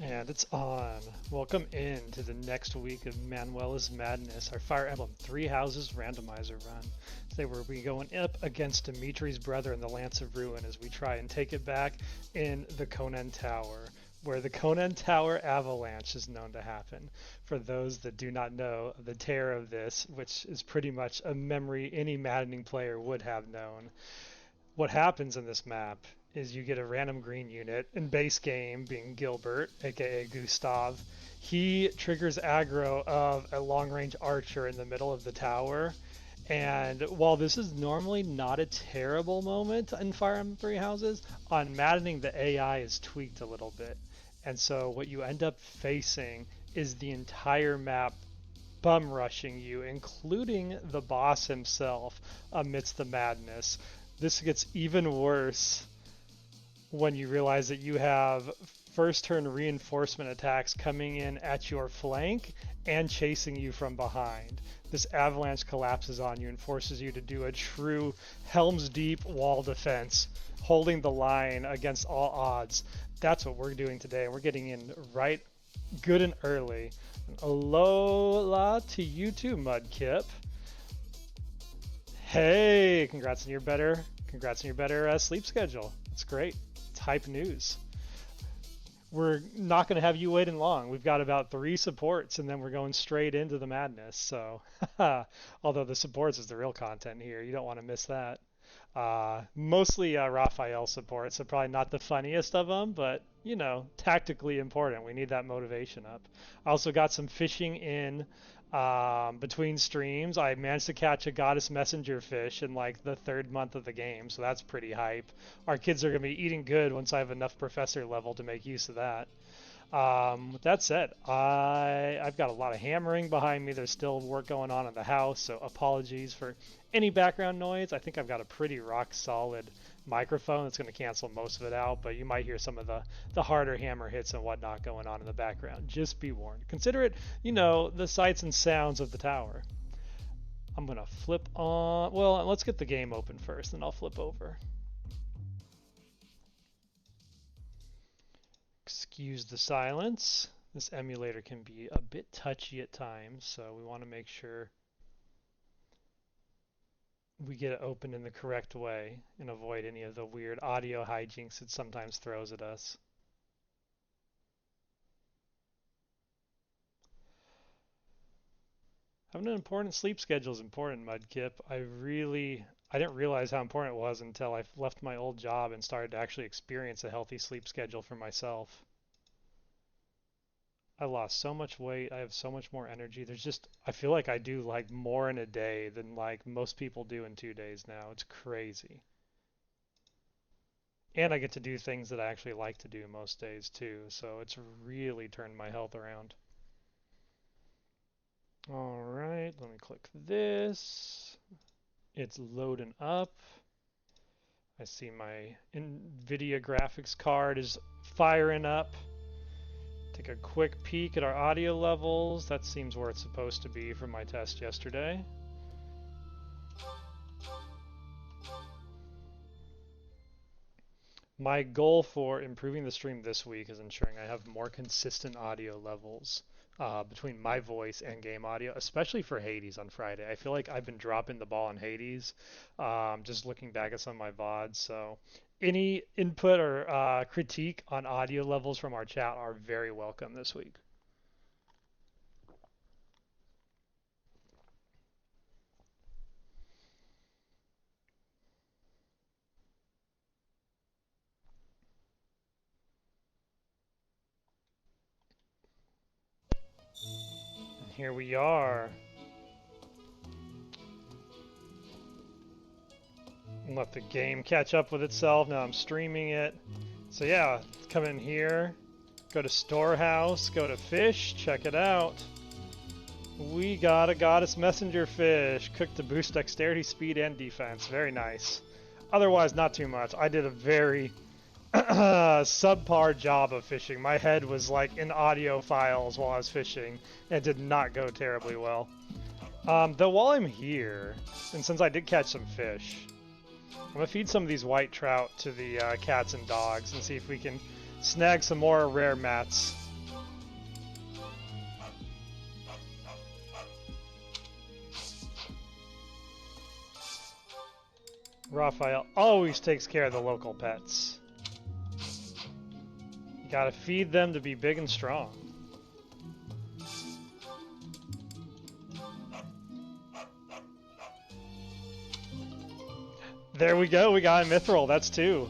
And it's on. Welcome in to the next week of Manuela's Madness, our Fire Emblem Three Houses randomizer run. Today we'll be going up against Dimitri's brother in the Lance of Ruin as we try and take it back in the Conand Tower, where the Conand Tower Avalanche is known to happen. For those that do not know the terror of this, which is pretty much a memory any maddening player would have known. What happens in this map is you get a random green unit in base game, being Gilbert, aka Gustav. He triggers aggro of a long range archer in the middle of the tower. And while this is normally not a terrible moment in Fire Emblem Three Houses, on maddening the AI is tweaked a little bit. And so what you end up facing is the entire map bum rushing you, including the boss himself amidst the madness. This gets even worse when you realize that you have first turn reinforcement attacks coming in at your flank and chasing you from behind. This avalanche collapses on you and forces you to do a true Helm's Deep wall defense, holding the line against all odds. That's what we're doing today. We're getting in right good and early. Alola to you too, Mudkip. Hey, congrats on your better sleep schedule. It's great. It's hype news. We're not going to have you waiting long. We've got about 3 supports, and then we're going straight into the madness. So, although the supports is the real content here, you don't want to miss that. Mostly Raphael support, so probably not the funniest of them, but you know, tactically important. We need that motivation up. I also got some fishing in between streams. I managed to catch a goddess messenger fish in like the 3rd month of the game, so that's pretty hype. Our kids are going to be eating good once I have enough professor level to make use of that. With that said, I've got a lot of hammering behind me. There's still work going on in the house, so apologies for any background noise. I think I've got a pretty rock solid microphone that's going to cancel most of it out, but you might hear some of the harder hammer hits and whatnot going on in the background. Just be warned. Consider it, you know, the sights and sounds of the tower. I'm going to flip on... Well, let's get the game open first, then I'll flip over. Excuse the silence. This emulator can be a bit touchy at times, so we want to make sure we get it open in the correct way and avoid any of the weird audio hijinks it sometimes throws at us. Having an important sleep schedule is important, Mudkip. I didn't realize how important it was until I left my old job and started to actually experience a healthy sleep schedule for myself. I lost so much weight. I have so much more energy. I feel like I do like more in a day than like most people do in 2 days now. It's crazy. And I get to do things that I actually like to do most days too. So it's really turned my health around. All right, let me click this. It's loading up. I see my NVIDIA graphics card is firing up. Take a quick peek at our audio levels. That seems where it's supposed to be from my test yesterday. My goal for improving the stream this week is ensuring I have more consistent audio levels between my voice and game audio, especially for Hades on Friday. I feel like I've been dropping the ball on Hades, just looking back at some of my VODs. So any input or critique on audio levels from our chat are very welcome this week. And here we are. Let the game catch up with itself. Now I'm streaming it. So yeah, come in here, go to storehouse, go to fish, check it out. We got a goddess messenger fish, cooked to boost dexterity, speed, and defense. Very nice. Otherwise, not too much. I did a very subpar job of fishing. My head was like in audio files while I was fishing. It did not go terribly well. Though while I'm here, and since I did catch some fish, I'm going to feed some of these white trout to the cats and dogs and see if we can snag some more rare mats. Raphael always takes care of the local pets. You gotta feed them to be big and strong. There we go, we got a Mithril, that's 2.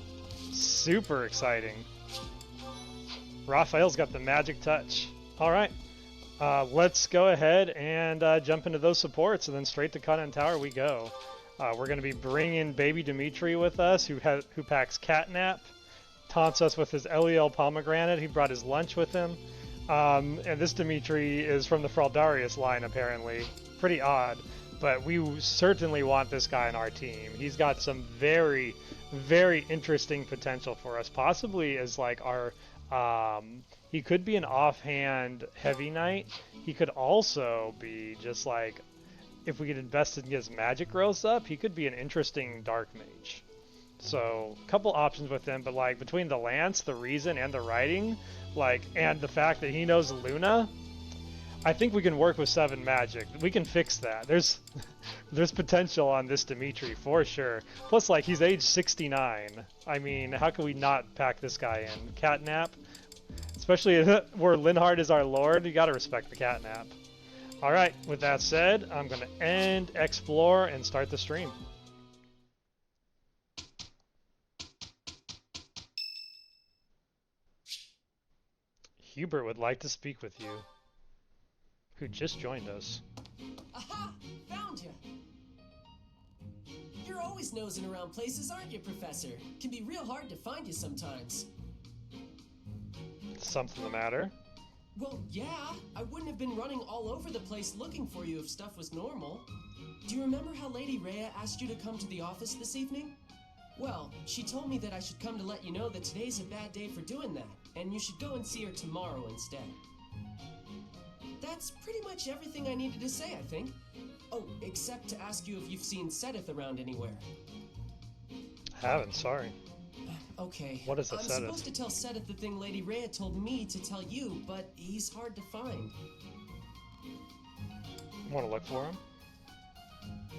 Super exciting. Raphael's got the magic touch. Alright, let's go ahead and jump into those supports, and then straight to Conand Tower we go. We're going to be bringing baby Dimitri with us, who packs catnap, taunts us with his LEL pomegranate. He brought his lunch with him. And this Dimitri is from the Fraldarius line, apparently. Pretty odd, but we certainly want this guy on our team. He's got some very, very interesting potential for us, possibly as like our... he could be an offhand heavy knight. He could also be just like... If we could invest in his magic growth up, he could be an interesting dark mage. So, a couple options with him, but like between the lance, the reason, and the writing, like, and the fact that he knows Luna, I think we can work with 7 magic. We can fix that. There's potential on this Dimitri for sure. Plus, like, he's age 69. I mean, how can we not pack this guy in? Catnap, especially where Linhardt is our lord. You gotta respect the catnap. Alright, with that said, I'm going to end Explore and start the stream. Hubert would like to speak with you, who just joined us. Aha! Found you! You're always nosing around places, aren't you, Professor? Can be real hard to find you sometimes. Something the matter? Well, yeah. I wouldn't have been running all over the place looking for you if stuff was normal. Do you remember how Lady Rhea asked you to come to the office this evening? Well, she told me that I should come to let you know that today's a bad day for doing that, and you should go and see her tomorrow instead. That's pretty much everything I needed to say, I think. Oh, except to ask you if you've seen Sedith around anywhere. Haven't, sorry. Okay. What is a Sedith? I'm supposed to tell Sedith the thing Lady Rhea told me to tell you, but he's hard to find. Want to look for him?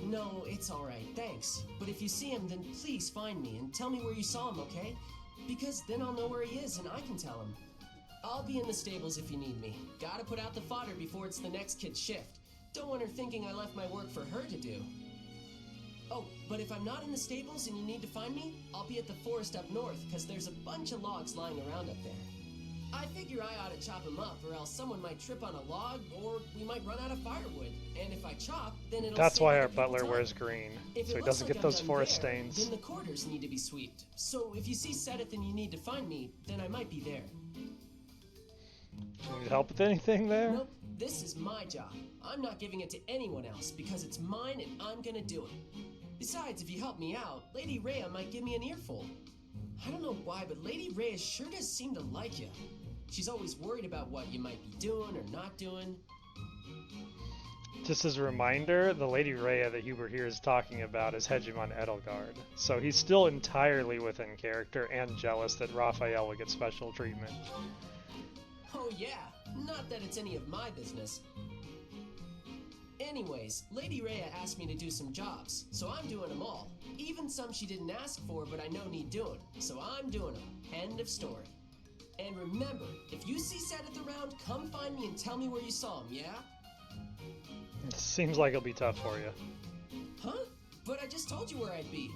No, it's alright, thanks. But if you see him, then please find me and tell me where you saw him, okay? Because then I'll know where he is and I can tell him. I'll be in the stables if you need me. Gotta put out the fodder before it's the next kid's shift. Don't want her thinking I left my work for her to do. Oh, but if I'm not in the stables and you need to find me, I'll be at the forest up north, because there's a bunch of logs lying around up there. I figure I ought to chop them up, or else someone might trip on a log, or we might run out of firewood. And if I chop, then it'll That's why our save other butler people wears time. green, If so it he looks doesn't like get I'm those done forest there, stains. then the quarters need to be swept. So if you see Sedith and you need to find me, then I might be there. Need help with anything there? Nope, this is my job. I'm not giving it to anyone else, because it's mine and I'm gonna do it. Besides, if you help me out, Lady Rhea might give me an earful. I don't know why, but Lady Rhea sure does seem to like you. She's always worried about what you might be doing or not doing. Just as a reminder, the Lady Rhea that Hubert here is talking about is Hegemon Edelgard. So he's still entirely within character and jealous that Raphael would get special treatment. Oh yeah, not that it's any of my business. Anyways, Lady Rhea asked me to do some jobs, so I'm doing them all. Even some she didn't ask for, but I know need doing, so I'm doing them. End of story. And remember, if you see Sedith around, come find me and tell me where you saw him, yeah? It seems like it'll be tough for you. Huh? But I just told you where I'd be.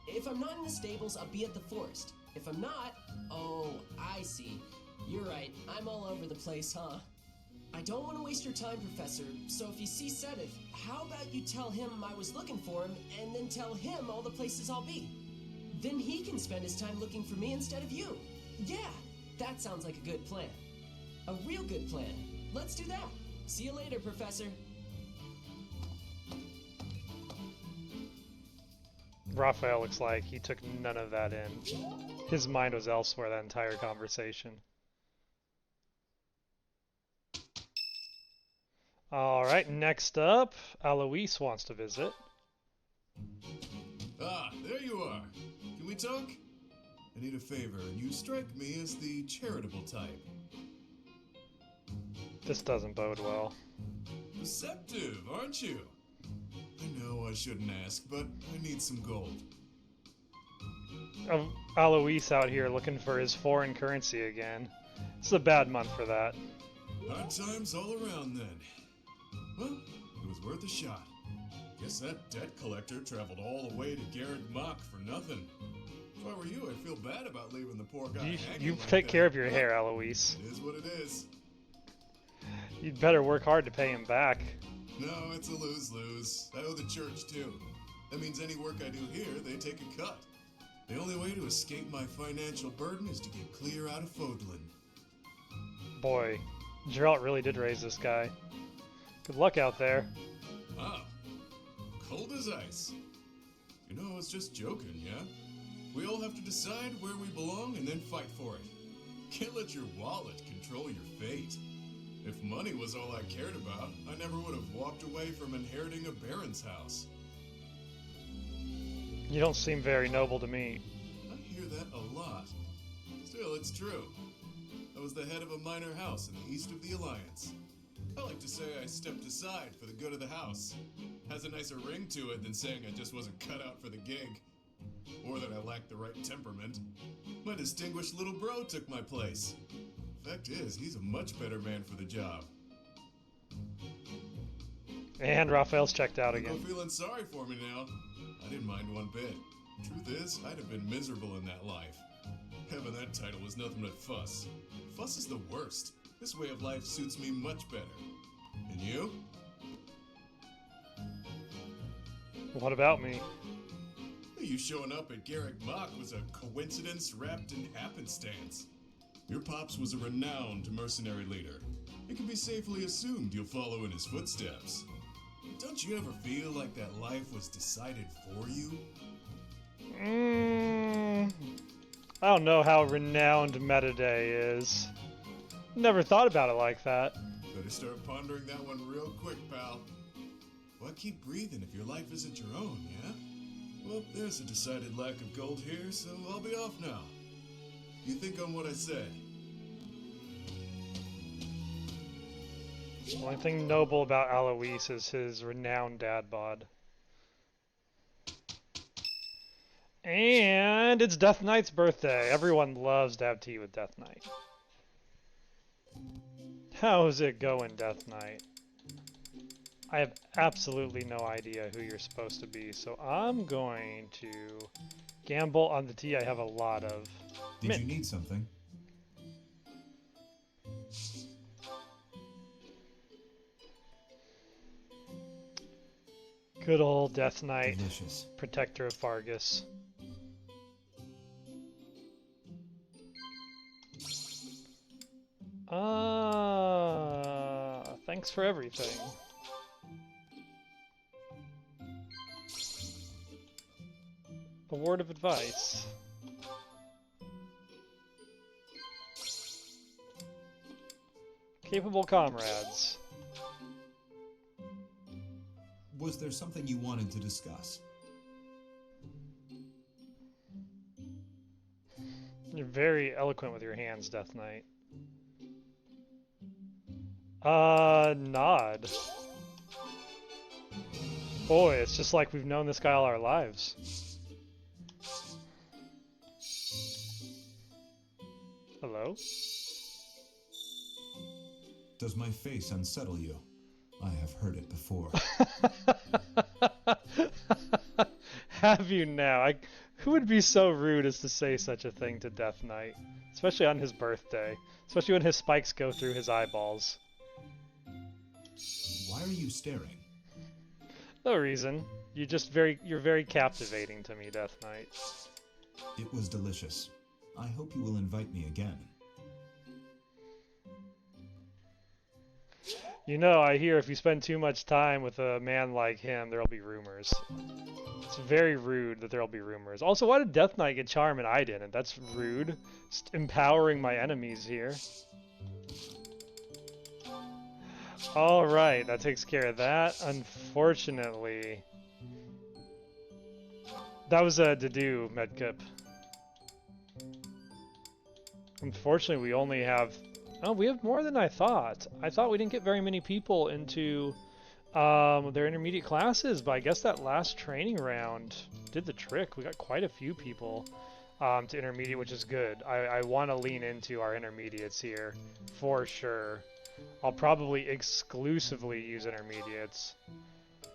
If I'm not in the stables, I'll be at the forest. If I'm not... Oh, I see. You're right, I'm all over the place, huh? I don't want to waste your time, Professor, so if you see Sedith, how about you tell him I was looking for him, and then tell him all the places I'll be? Then he can spend his time looking for me instead of you. Yeah, that sounds like a good plan. A real good plan. Let's do that. See you later, Professor. Raphael looks like he took none of that in. His mind was elsewhere that entire conversation. Alright, next up, Alois wants to visit. Ah, there you are. Can we talk? I need a favor. You strike me as the charitable type. This doesn't bode well. Receptive, aren't you? I know I shouldn't ask, but I need some gold. Alois out here looking for his foreign currency again. It's a bad month for that. Hard times all around then. Well, it was worth a shot. Guess that debt collector traveled all the way to Garrett Mock for nothing. If I were you, I'd feel bad about leaving the poor guy hanging You like take that. care of your hair, Alois. It is what it is. You'd better work hard to pay him back. No, it's a lose-lose. I owe the church, too. That means any work I do here, they take a cut. The only way to escape my financial burden is to get clear out of Fodlin. Boy, Geralt really did raise this guy. Good luck out there. Wow. Cold as ice. You know, I was just joking, yeah? We all have to decide where we belong and then fight for it. Can't let your wallet control your fate. If money was all I cared about, I never would have walked away from inheriting a baron's house. You don't seem very noble to me. I hear that a lot. Still, it's true. I was the head of a minor house in the east of the Alliance. I like to say I stepped aside for the good of the house. Has a nicer ring to it than saying I just wasn't cut out for the gig. Or that I lacked the right temperament. My distinguished little bro took my place. Fact is, he's a much better man for the job. And Raphael's checked out Don't again. go feeling sorry for me now. I didn't mind one bit. Truth is, I'd have been miserable in that life. Having that title was nothing but fuss. Fuss is the worst. This way of life suits me much better. And you? What about me? You showing up at Garrick Mock was a coincidence wrapped in happenstance. Your pops was a renowned mercenary leader. It can be safely assumed you'll follow in his footsteps. Don't you ever feel like that life was decided for you? I don't know how renowned Metaday is. Never thought about it like that. Better start pondering that one real quick, pal. Why keep breathing if your life isn't your own, yeah? Well, there's a decided lack of gold here, so I'll be off now. You think on what I said? The only thing noble about Alois is his renowned dad bod. And it's Death Knight's birthday. Everyone loves to have tea with Death Knight. How's it going, Death Knight? I have absolutely no idea who you're supposed to be, so I'm going to gamble on the tea I have a lot of. Did you need something? Good old Death Knight, Delicious. protector of Fargus. Thanks for everything. A word of advice. Capable comrades. Was there something you wanted to discuss? You're very eloquent with your hands, Death Knight. Nod. Boy, it's just like we've known this guy all our lives. Hello? Does my face unsettle you? I have heard it before. Have you now? Who would be so rude as to say such a thing to Death Knight? Especially on his birthday. Especially when his spikes go through his eyeballs. Why are you staring? No reason. You're very captivating to me, Death Knight. It was delicious. I hope you will invite me again. You know, I hear if you spend too much time with a man like him, there'll be rumors. It's very rude that there'll be rumors. Also, why did Death Knight get charm and I didn't? That's rude. Just empowering my enemies here. Alright, that takes care of that. Unfortunately... That was a Dedu medkit. Unfortunately, we only have... Oh, we have more than I thought. I thought we didn't get very many people into their intermediate classes, but I guess that last training round did the trick. We got quite a few people. to intermediate, which is good. I want to lean into our intermediates here, for sure. I'll probably exclusively use intermediates.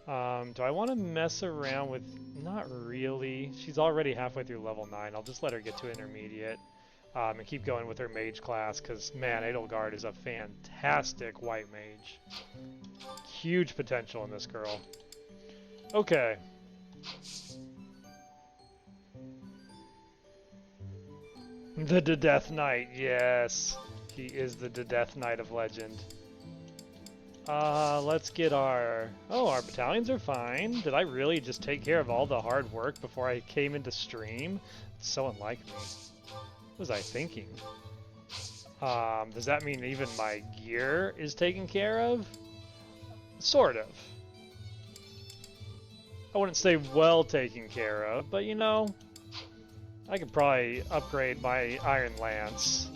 Do I want to mess around with... Not really. She's already halfway through level 9. I'll just let her get to intermediate. And keep going with her mage class, because, man, Edelgard is a fantastic white mage. Huge potential in this girl. Okay. The Death Knight, yes. He is the Death Knight of legend. Let's get our... Oh, our battalions are fine. Did I really just take care of all the hard work before I came into stream? It's so unlike me. What was I thinking? Does that mean even my gear is taken care of? Sort of. I wouldn't say well taken care of, but you know, I could probably upgrade my Iron Lance.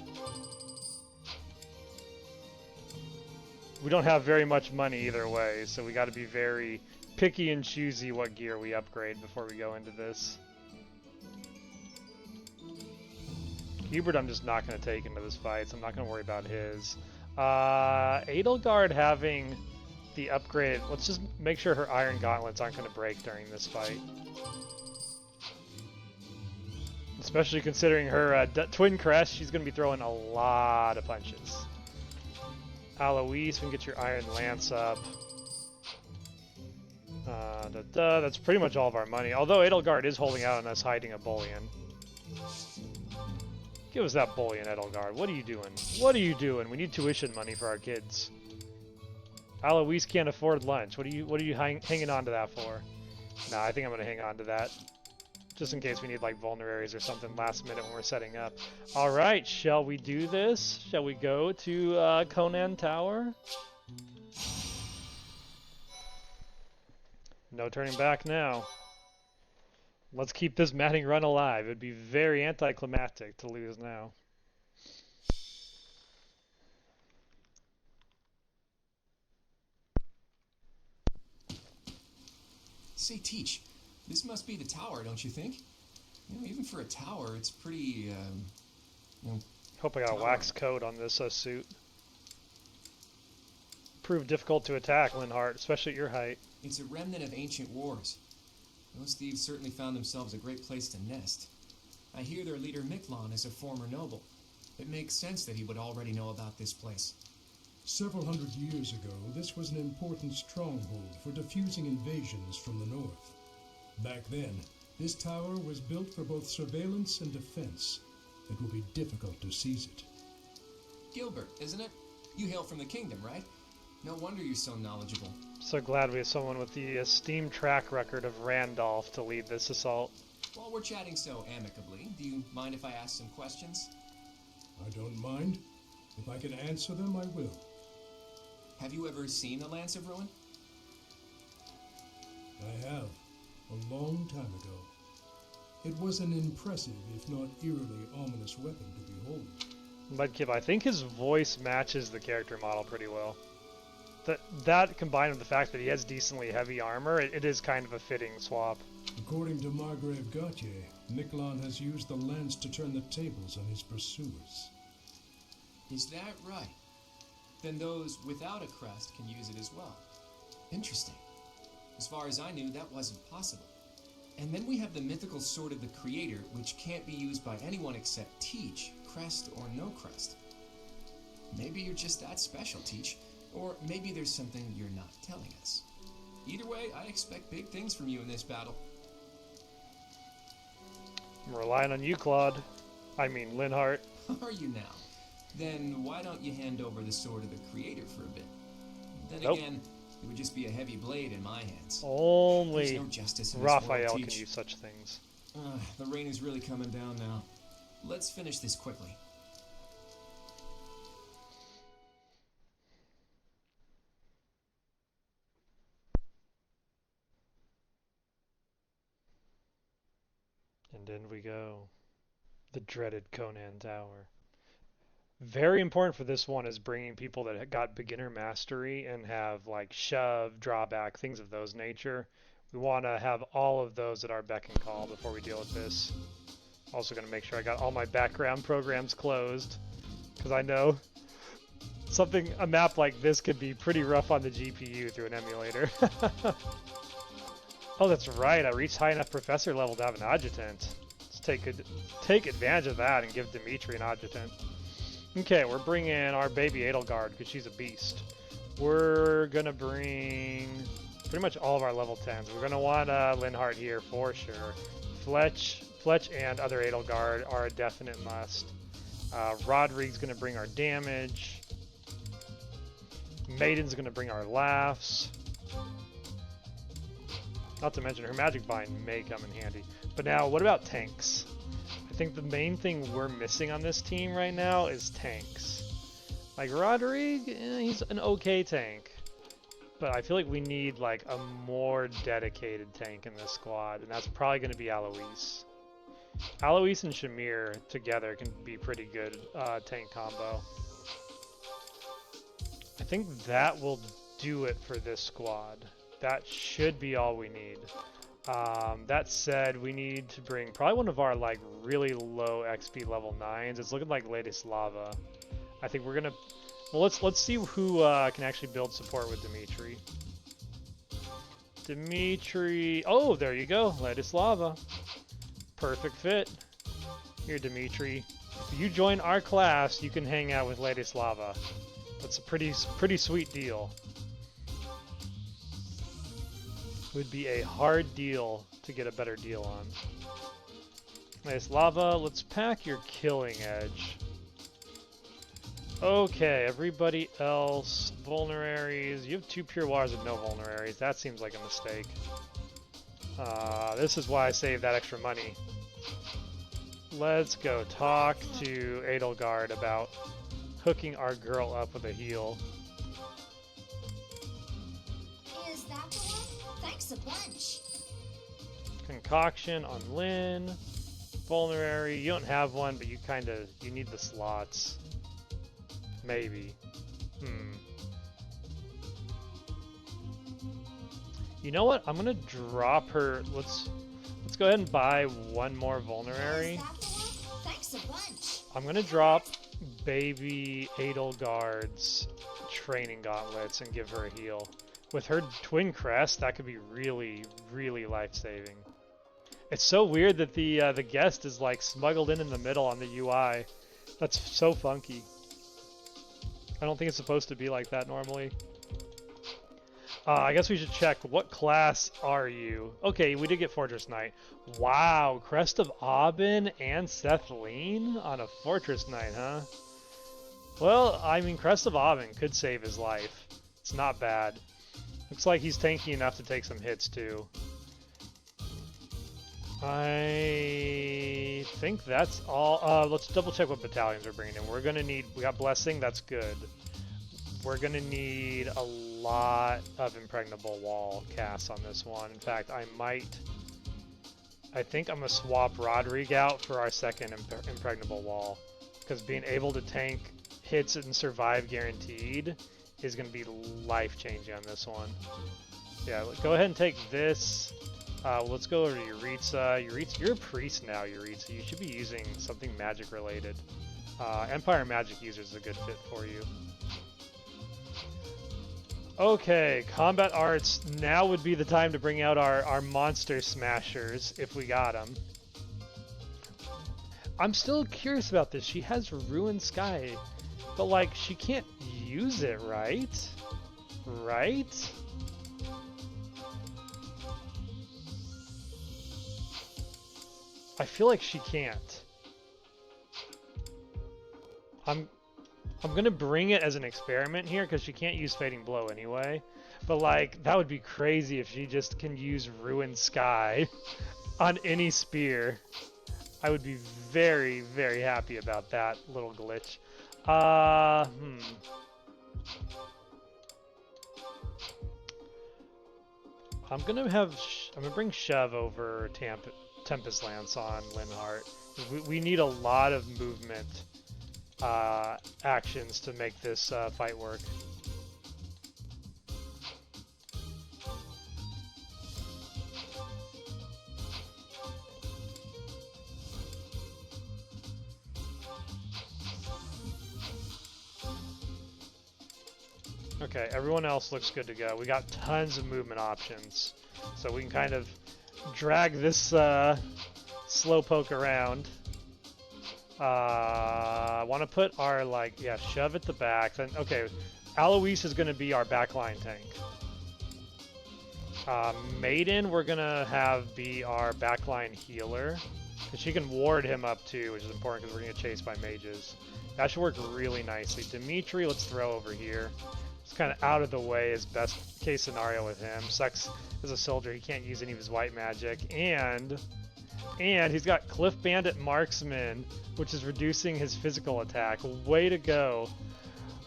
We don't have very much money either way, so we gotta be very picky and choosy what gear we upgrade before we go into this. Hubert I'm just not going to take into this fight, so I'm not going to worry about his. Edelgard having the upgrade, let's just make sure her Iron Gauntlets aren't going to break during this fight. Especially considering her Twin Crest, she's going to be throwing a lot of punches. Alois, we can get your Iron Lance up. That's pretty much all of our money, although Edelgard is holding out on us hiding a bullion. Give us that bullion, Edelgard. What are you doing? What are you doing? We need tuition money for our kids. Alois can't afford lunch. What are you hanging on to that for? Nah, I think I'm gonna hang on to that. Just in case we need like vulneraries or something last minute when we're setting up. Alright, shall we do this? Shall we go to Conand Tower? No turning back now. Let's keep this maddening run alive. It'd be very anticlimactic to lose now. Say, Teach, this must be the tower, don't you think? You know, even for a tower, it's pretty, you know... Hope I got a wax coat on this suit. Proved difficult to attack, Linhardt, especially at your height. It's a remnant of ancient wars. Those thieves certainly found themselves a great place to nest. I hear their leader Miklon is a former noble. It makes sense that he would already know about this place. Several hundred years ago, this was an important stronghold for diffusing invasions from the north. Back then, this tower was built for both surveillance and defense. It will be difficult to seize it. Gilbert, isn't it? You hail from the kingdom, right? No wonder you're so knowledgeable. So glad we have someone with the esteemed track record of Randolph to lead this assault. While we're chatting so amicably, do you mind if I ask some questions? I don't mind. If I can answer them, I will. Have you ever seen the Lance of Ruin? I have, a long time ago. It was an impressive, if not eerily ominous weapon to behold. Mudkip, I think his voice matches the character model pretty well. That combined with the fact that he has decently heavy armor, it is kind of a fitting swap. According to Margrave Gautier, Miklon has used the lance to turn the tables on his pursuers. Is that right? Then those without a crest can use it as well. Interesting. As far as I knew, that wasn't possible. And then we have the mythical Sword of the Creator, which can't be used by anyone except Teach, crest or no crest. Maybe you're just that special, Teach. Or maybe there's something you're not telling us. Either way, I expect big things from you in this battle. I'm relying on you, Claude. I mean, Linhardt. Are you now? Then why don't you hand over the Sword of the Creator for a bit? Then Nope. again, it would just be a heavy blade in my hands. Only There's no justice in Raphael this world, can Teach. use such things. The rain is really coming down now. Let's finish this quickly. And in we go. The dreaded Conand Tower. Very important for this one is bringing people that got beginner mastery and have like shove, drawback, things of those nature. We want to have all of those at our beck and call before we deal with this. Also gonna make sure I got all my background programs closed, because I know a map like this could be pretty rough on the GPU through an emulator. Oh, that's right, I reached high enough professor level to have an adjutant. Let's take advantage of that and give Dimitri an adjutant. Okay, we're bringing our baby Edelgard, because she's a beast. We're gonna bring pretty much all of our level 10s. We're gonna want Linhardt here for sure. Fletch and other Edelgard are a definite must. Rodrigue's gonna bring our damage. Maiden's gonna bring our laughs. Not to mention her magic bind may come in handy. But now, what about tanks? I think the main thing we're missing on this team right now is tanks. Like Rodrigue, he's an okay tank. But I feel like we need like a more dedicated tank in this squad, and that's probably going to be Alois. Alois and Shamir together can be pretty good tank combo. I think that will do it for this squad. That should be all we need. That said, we need to bring probably one of our like really low XP level 9s. It's looking like Latest Lava. I think we're gonna. Well, let's see who can actually build support with Dimitri. Dimitri. Oh, there you go, Latest Lava. Perfect fit. Here, Dimitri. If you join our class, you can hang out with Latest Lava. That's a pretty sweet deal. Would be a hard deal to get a better deal on. Nice Lava, let's pack your killing edge. Okay, everybody else, vulneraries. You have 2 pure waters and no vulneraries. That seems like a mistake. This is why I saved that extra money. Let's go talk to Edelgard about hooking our girl up with a heal. Is that the one? Thanks a bunch. Concoction on Lynn. Vulnerary. You don't have one, but you need the slots. Maybe. You know what? I'm gonna drop her. Let's go ahead and buy one more vulnerary. Is that the one? Thanks a bunch. I'm gonna drop baby Edelgard's training gauntlets and give her a heal. With her twin crest, that could be really, really life-saving. It's so weird that the guest is like smuggled in the middle on the UI. That's so funky. I don't think it's supposed to be like that normally. I guess we should check. What class are you? Okay, we did get Fortress Knight. Wow, Crest of Aubin and Seth Lean on a Fortress Knight, huh? Well, I mean, Crest of Aubin could save his life. It's not bad. Looks like he's tanky enough to take some hits, too. I think that's all. Let's double check what battalions we're bringing in. We're gonna need, we got Blessing, that's good. We're gonna need a lot of Impregnable Wall casts on this one. In fact, I think I'm gonna swap Rodrigue out for our second Impregnable Wall. Because being able to tank hits and survive guaranteed is gonna be life-changing on this one. Yeah, go ahead and take this. Let's go over to Yuritsa. Yuritsa, you're a priest now, Yuritsa. You should be using something magic related. Empire magic user is a good fit for you. Okay, combat arts. Now would be the time to bring out our monster smashers, if we got them. I'm still curious about this. She has Ruined Sky, but like, she can't use it, right? Right? I feel like she can't. I'm gonna bring it as an experiment here because she can't use Fading Blow anyway. But like, that would be crazy if she just can use Ruined Sky on any spear. I would be very, very happy about that little glitch. I'm gonna bring Shev over Tempest Lance on Linhardt. We need a lot of movement actions to make this fight work. Okay, everyone else looks good to go. We got tons of movement options. So we can kind of drag this slowpoke around. I want to put our, like, yeah, shove at the back. Then, okay, Alois is going to be our backline tank. Maiden, we're going to have be our backline healer. Because she can ward him up too, which is important because we're going to get chased by mages. That should work really nicely. Dimitri, let's throw over here. It's kind of out of the way is best case scenario with him. Sucks as a soldier, he can't use any of his white magic. And he's got Cliff Bandit Marksman, which is reducing his physical attack. Way to go.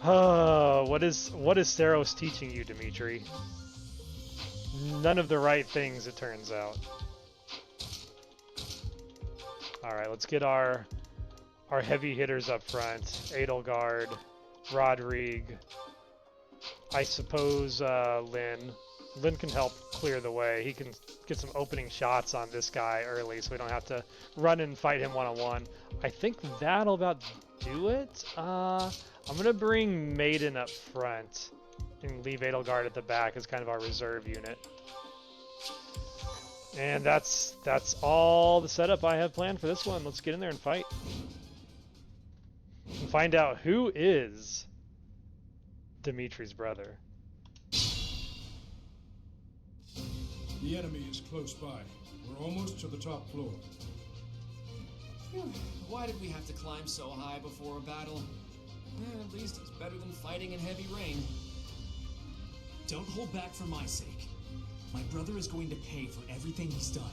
Oh, what is Saros teaching you, Dimitri? None of the right things, it turns out. Alright, let's get our heavy hitters up front. Edelgard, Rodrigue, I suppose Lynn. Lynn can help clear the way. He can get some opening shots on this guy early so we don't have to run and fight him one-on-one. I think that'll about do it. I'm going to bring Maiden up front and leave Edelgard at the back as kind of our reserve unit. And that's all the setup I have planned for this one. Let's get in there and fight. And find out who is Dimitri's brother. The enemy is close by. We're almost to the top floor. Why did we have to climb so high before a battle? At least it's better than fighting in heavy rain. Don't hold back for my sake. My brother is going to pay for everything he's done.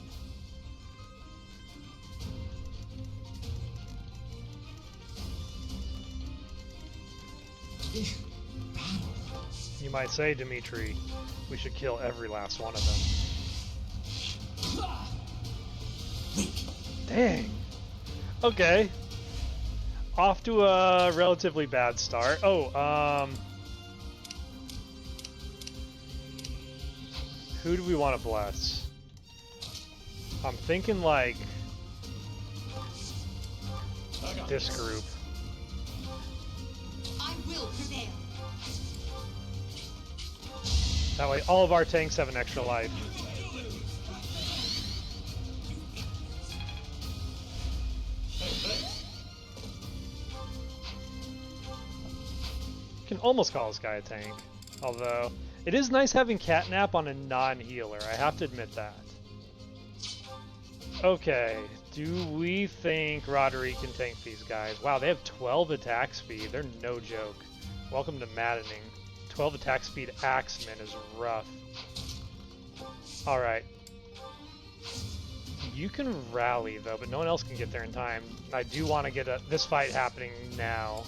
You might say, Dimitri, we should kill every last one of them. Dang. Okay. Off to a relatively bad start. Oh, who do we want to bless? I'm thinking like this group. I will prevail. That way all of our tanks have an extra life. Can almost call this guy a tank, although it is nice having catnap on a non-healer, I have to admit that. Okay, do we think Roderick can tank these guys? Wow, they have 12 attack speed, they're no joke. Welcome to maddening. 12 attack speed Axeman is rough. Alright. You can rally though, but no one else can get there in time. I do want to get this fight happening now.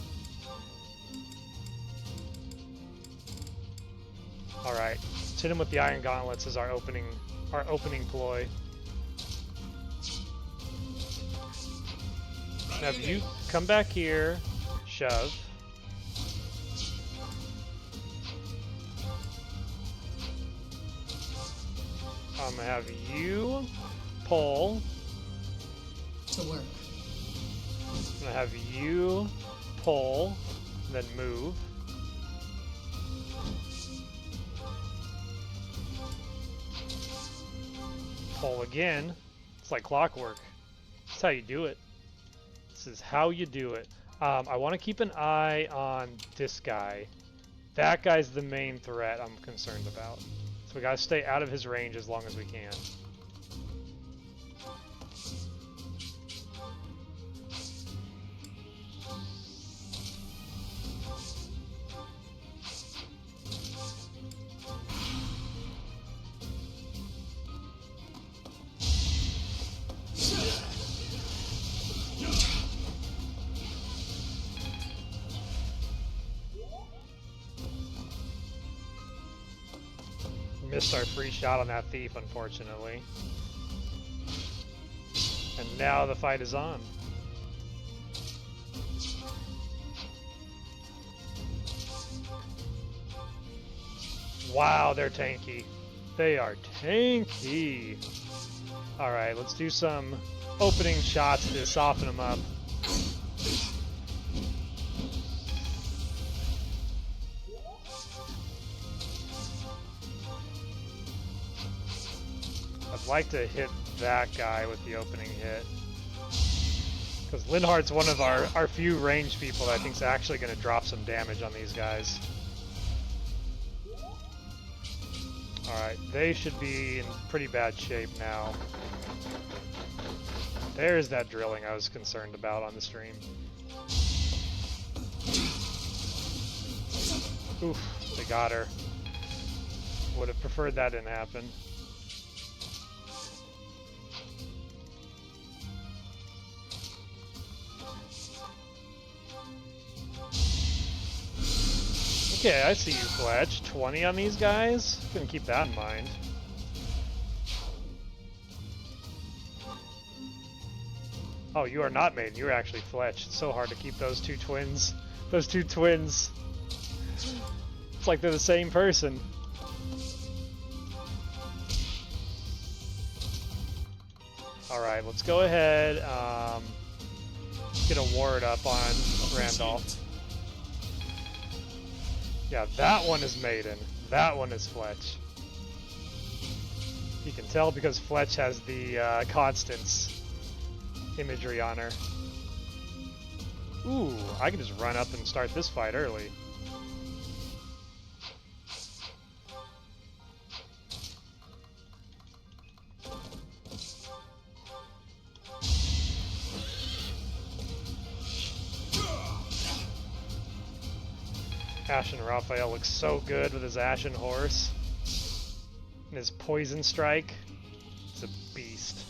Alright, let's hit him with the Iron Gauntlets as our opening ploy. Now if you come back here, shove. I'm gonna have you pull. To work. I'm gonna have you pull, then move. Pull again. It's like clockwork. That's how you do it. This is how you do it. I want to keep an eye on this guy. That guy's the main threat I'm concerned about. So we gotta stay out of his range as long as we can. Missed our free shot on that thief, unfortunately. And now the fight is on. Wow, they're tanky. They are tanky. Alright, let's do some opening shots to soften them up. I'd like to hit that guy with the opening hit. Because Linhardt's one of our few ranged people that I think is actually going to drop some damage on these guys. Alright, they should be in pretty bad shape now. There's that drilling I was concerned about on the stream. Oof, they got her. Would have preferred that didn't happen. Okay, I see you, Fletch. 20 on these guys? Gonna keep that in mind. Oh, you are not Maiden. You're actually Fletch. It's so hard to keep those two twins. Those two twins. It's like they're the same person. Alright, let's go ahead. Get a ward up on Randolph. Yeah, that one is Maiden. That one is Fletch. You can tell because Fletch has the Constance imagery on her. Ooh, I can just run up and start this fight early. Ashen Raphael looks so good with his Ashen Horse. And his Poison Strike. It's a beast.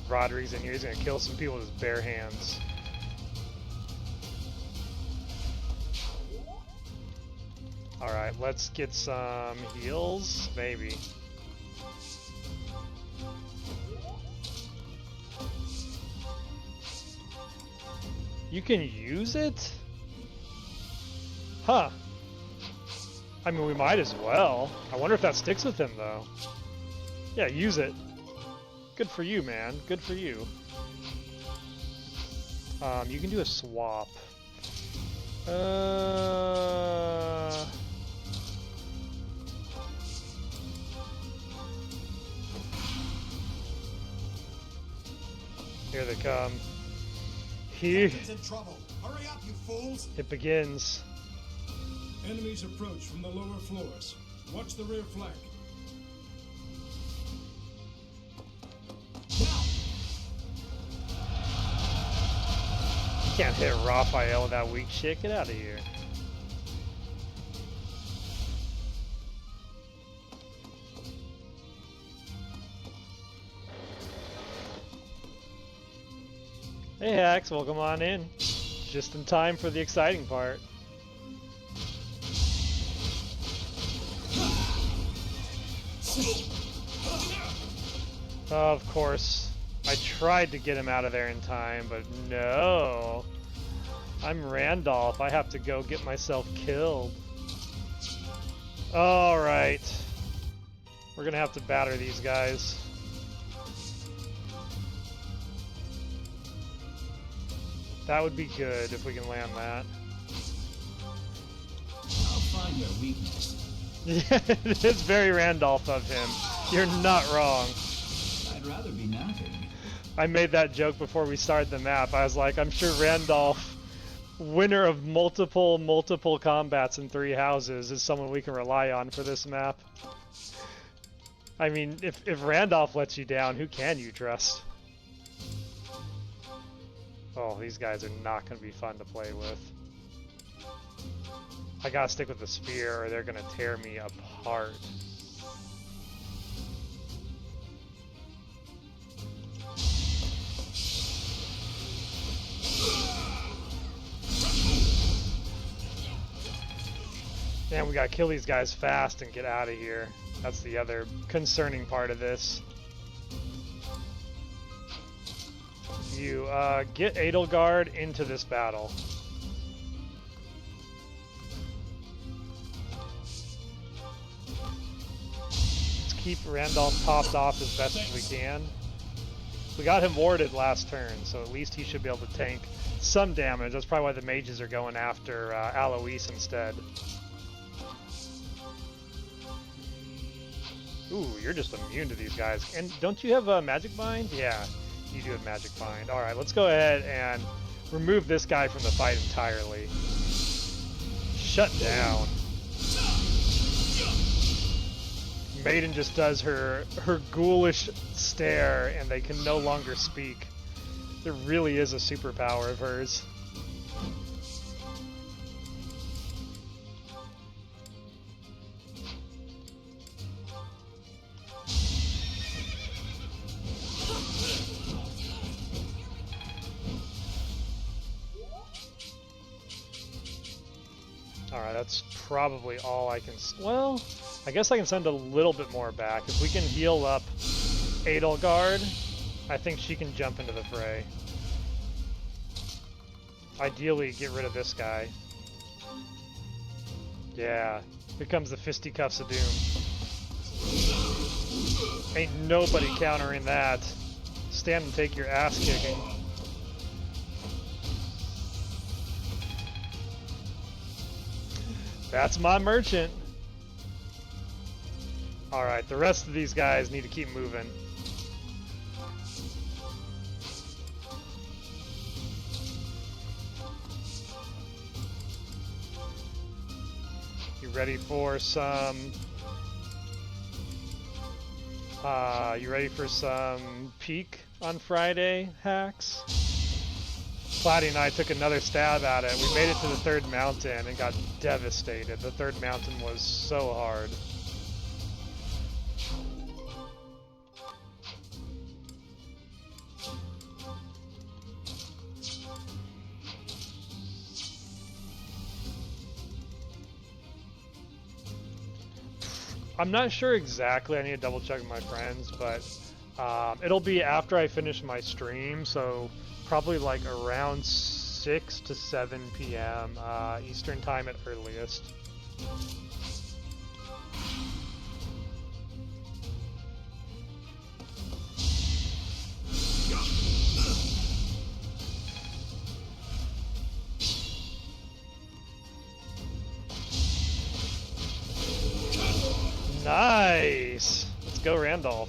Rodrigue's in here. He's gonna kill some people with his bare hands. Alright, let's get some heals, maybe. You can use it? Huh. I mean, we might as well. I wonder if that sticks with him, though. Yeah, use it. Good for you, man. Good for you. You can do a swap. Here they come. Here in trouble. Hurry up, you fools! it begins. Enemies approach from the lower floors. Watch the rear flank. You can't hit Raphael with that weak shit. Get out of here. Hey Hax, welcome on in. Just in time for the exciting part. Of course. I tried to get him out of there in time, but no. I'm Randolph. I have to go get myself killed. Alright. We're gonna have to batter these guys. That would be good if we can land that. I'll find their weakness. Yeah, it's very Randolph of him. You're not wrong. I'd rather be napping. I made that joke before we started the map. I was like, I'm sure Randolph, winner of multiple combats in 3 houses, is someone we can rely on for this map. I mean, if Randolph lets you down, who can you trust? Oh, these guys are not going to be fun to play with. I gotta stick with the spear or they're going to tear me apart. Man, we gotta kill these guys fast and get out of here. That's the other concerning part of this. You get Edelgard into this battle. Let's keep Randolph topped off as best as we can. We got him warded last turn, so at least he should be able to tank some damage. That's probably why the mages are going after Alois instead. Ooh, you're just immune to these guys. And don't you have a Magic Bind? Yeah, you do have Magic Bind. Alright, let's go ahead and remove this guy from the fight entirely. Shut down. Maiden just does her ghoulish stare and they can no longer speak. There really is a superpower of hers. Alright, that's probably all I can... Well, I guess I can send a little bit more back. If we can heal up Edelgard, I think she can jump into the fray. Ideally, get rid of this guy. Yeah, here comes the fisticuffs of doom. Ain't nobody countering that. Stand and take your ass kicking. That's my merchant. Alright, the rest of these guys need to keep moving. You ready for some... you ready for some peak on Friday hacks? Cloudy and I took another stab at it. We made it to the third mountain and got devastated. The third mountain was so hard. I'm not sure exactly. I need to double check with my friends, but it'll be after I finish my stream, so probably like around 6 to 7 p.m. Eastern time at earliest. Nice! Let's go, Randolph.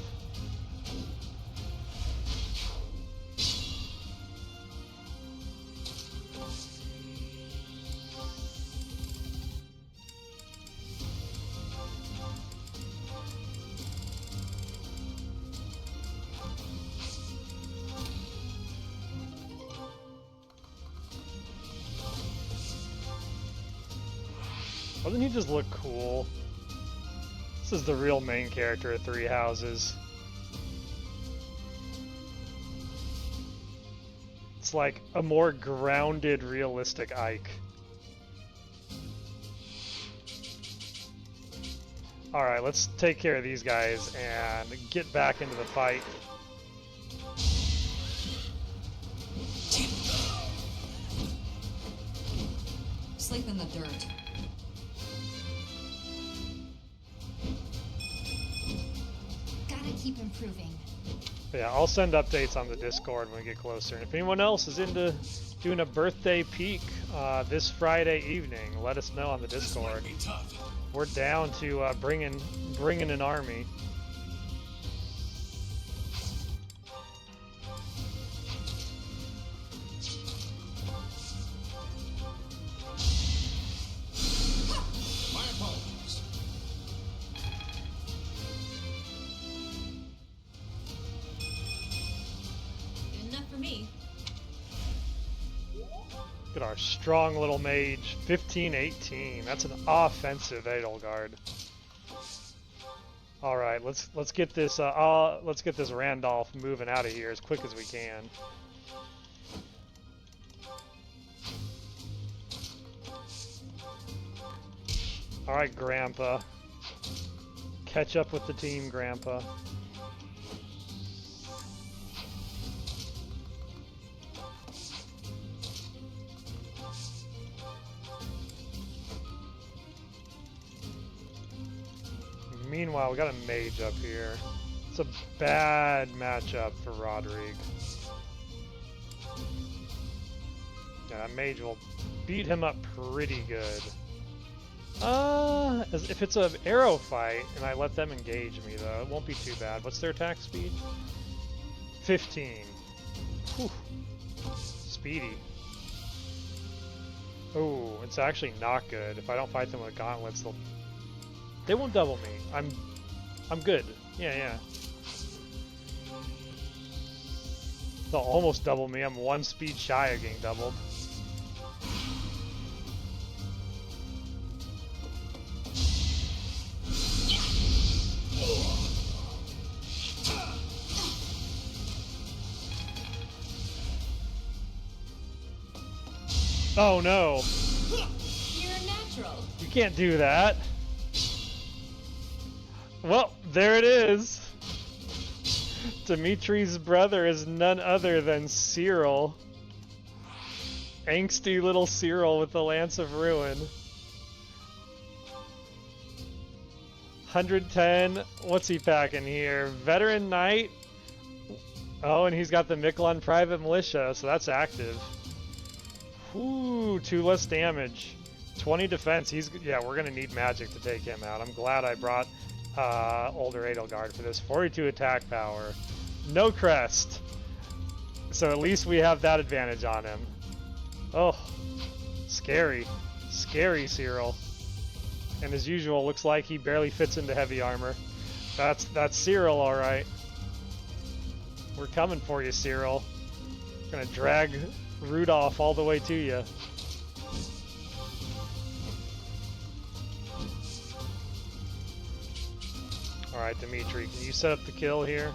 Doesn't he just look cool? This is the real main character of Three Houses. It's like a more grounded, realistic Ike. Alright, let's take care of these guys and get back into the fight. Sleep in the dirt. Keep improving. Yeah, I'll send updates on the Discord when we get closer. And if anyone else is into doing a birthday peak this Friday evening, let us know on the Discord. We're down to bring in an army. Look at our strong little mage, 15-18. That's an offensive Edelgard. All right, let's get this Randolph moving out of here as quick as we can. All right, Grandpa. Catch up with the team, Grandpa. Meanwhile, we got a mage up here. It's a bad matchup for Rodrigue. Yeah, Mage will beat him up pretty good. If it's an arrow fight and I let them engage me though, it won't be too bad. What's their attack speed? 15. Whew. Speedy. Oh, it's actually not good. If I don't fight them with gauntlets, they won't double me. I'm good. Yeah. They'll almost double me. I'm 1 speed shy of getting doubled. Oh no! You're a natural. You can't do that. Well, there it is. Dimitri's brother is none other than Cyril. Angsty little Cyril with the Lance of Ruin. 110. What's he packing here? Veteran Knight. Oh, and he's got the Miquelon Private Militia, so that's active. Ooh, 2 less damage. 20 defense. Yeah, we're gonna need magic to take him out. I'm glad I brought older Edelgard for this. 42 attack power. No crest. So at least we have that advantage on him. Oh, scary. Scary Cyril. And as usual, looks like he barely fits into heavy armor. That's Cyril, alright. We're coming for you, Cyril. Gonna drag Rudolph all the way to you. Alright, Dimitri, can you set up the kill here?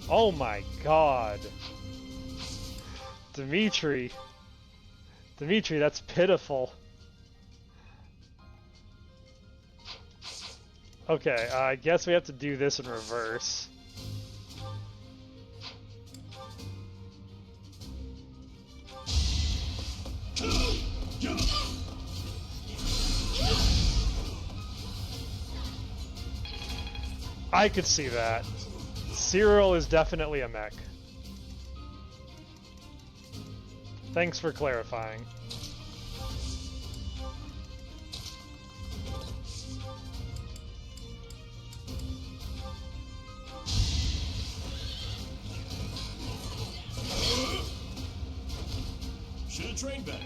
Oh my god. Dimitri, that's pitiful. Okay, I guess we have to do this in reverse. I could see that. Cyril is definitely a mech. Thanks for clarifying. Should have trained better.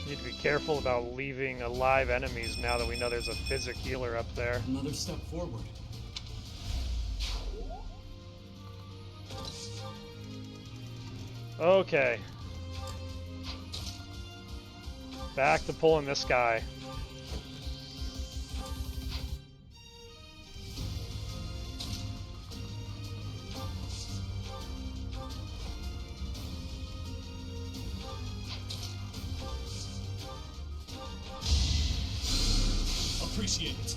Need to be careful about leaving alive enemies now that we know there's a physic healer up there. Another step forward. Okay. Back to pulling this guy. Appreciate it.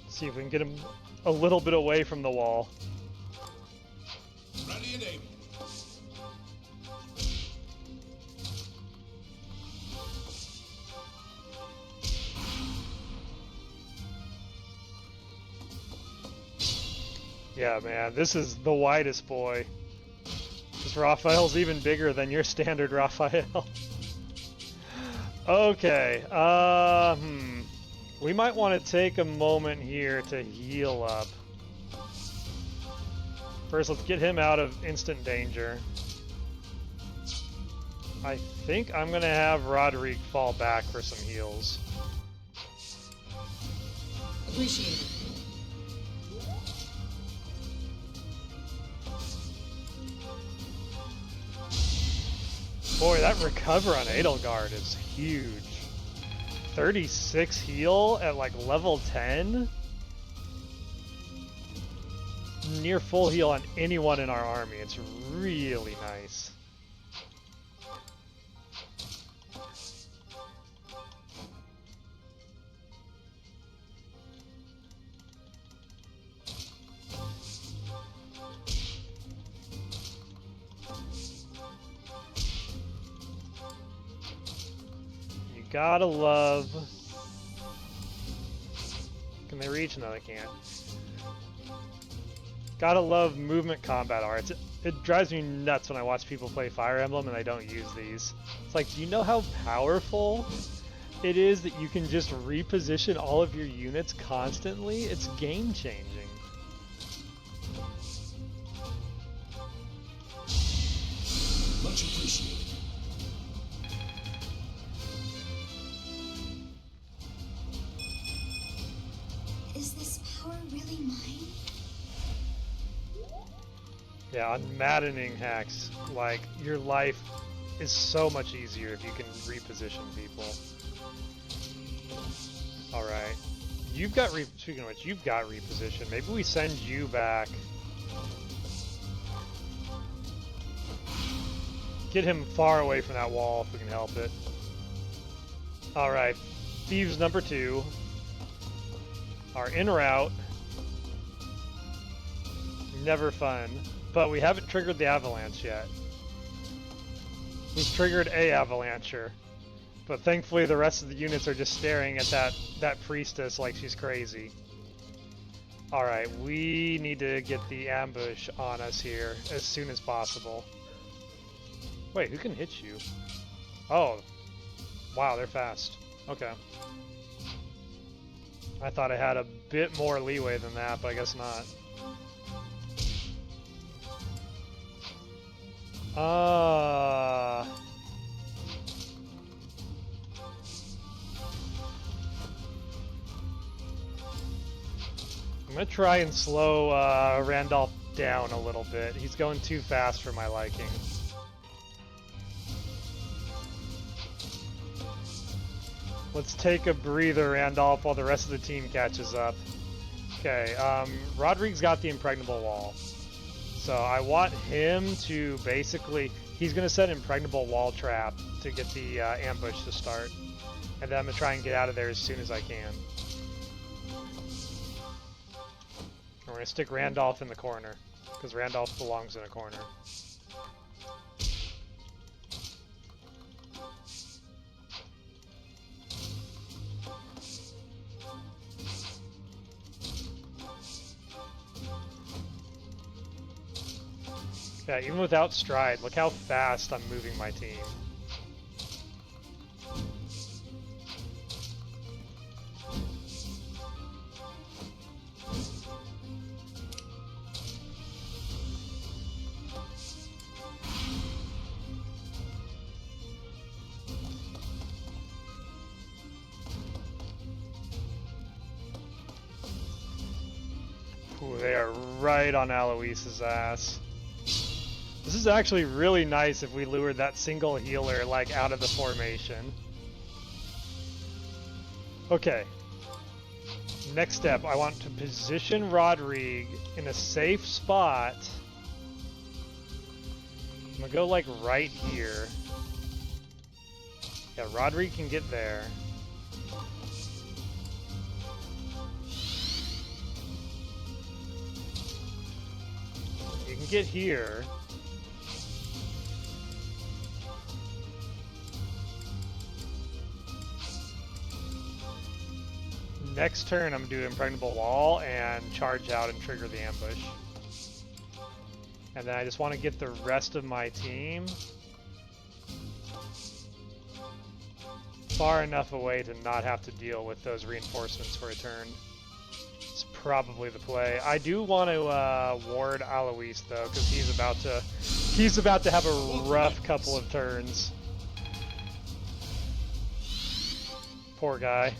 See if we can get him a little bit away from the wall. Ready and aiming. Yeah, man, this is the widest boy. This Raphael's even bigger than your standard Raphael. Okay, we might want to take a moment here to heal up. First, let's get him out of instant danger. I think I'm gonna have Rodrigue fall back for some heals. Appreciate it. Boy, that recover on Edelgard is huge. 36 heal at like level 10? Near full heal on anyone in our army. It's really nice. Gotta love... Can they reach? No, they can't. Gotta love movement combat arts. It drives me nuts when I watch people play Fire Emblem and they don't use these. It's like, do you know how powerful it is that you can just reposition all of your units constantly? It's game changing. Much appreciated. Is this power really mine? Yeah, on maddening hacks, like, your life is so much easier if you can reposition people. Alright. You've got speaking of which, you've got reposition. Maybe we send you back. Get him far away from that wall if we can help it. Alright. Thieves number 2 are en route. Never fun. But we haven't triggered the avalanche yet. We've triggered a avalancher. But thankfully the rest of the units are just staring at that priestess like she's crazy. Alright, we need to get the ambush on us here as soon as possible. Wait, who can hit you? Oh. Wow, they're fast. Okay. I thought I had a bit more leeway than that, but I guess not. I'm gonna try and slow Randolph down a little bit. He's going too fast for my liking. Let's take a breather, Randolph, while the rest of the team catches up. Okay, Rodrigue's got the impregnable wall. So I want him to basically... He's going to set an impregnable wall trap to get the ambush to start. And then I'm going to try and get out of there as soon as I can. We're going to stick Randolph in the corner, because Randolph belongs in a corner. Yeah, even without stride, look how fast I'm moving my team. Ooh, they are right on Aloise's ass. This is actually really nice if we lured that single healer, like, out of the formation. Okay. Next step, I want to position Rodrigue in a safe spot. I'm gonna go, like, right here. Yeah, Rodrigue can get there. You can get here. Next turn, I'm going to do Impregnable Wall and charge out and trigger the ambush. And then I just want to get the rest of my team far enough away to not have to deal with those reinforcements for a turn. It's probably the play. I do want to ward Alois though, because he's about to have a rough couple of turns. Poor guy.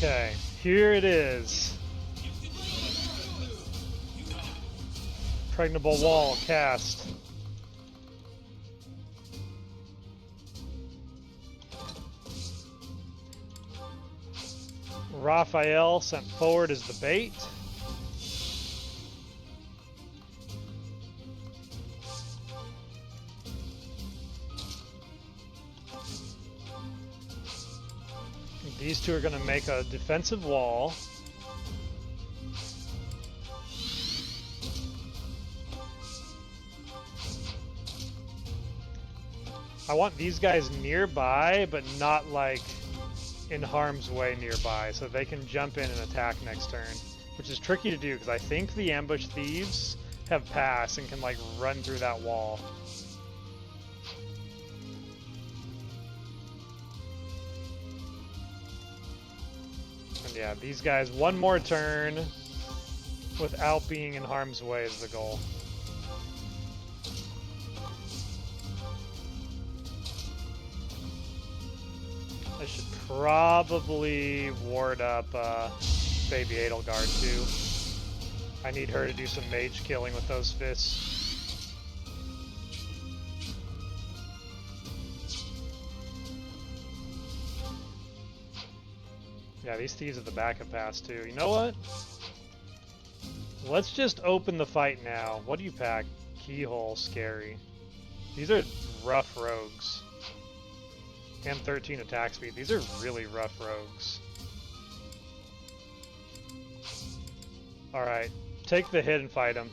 Okay, here it is. Impregnable wall cast. Raphael sent forward as the bait. These two are going to make a defensive wall. I want these guys nearby, but not like in harm's way nearby, so they can jump in and attack next turn, which is tricky to do because I think the ambush thieves have pass and can like run through that wall. And yeah, these guys, one more turn without being in harm's way is the goal. I should probably ward up Baby Edelgard too. I need her to do some mage killing with those fists. Yeah, these thieves at the back have passed too. You know what? Let's just open the fight now. What do you pack? Keyhole, scary. These are rough rogues. And 13 attack speed. These are really rough rogues. Alright, take the hit and fight them.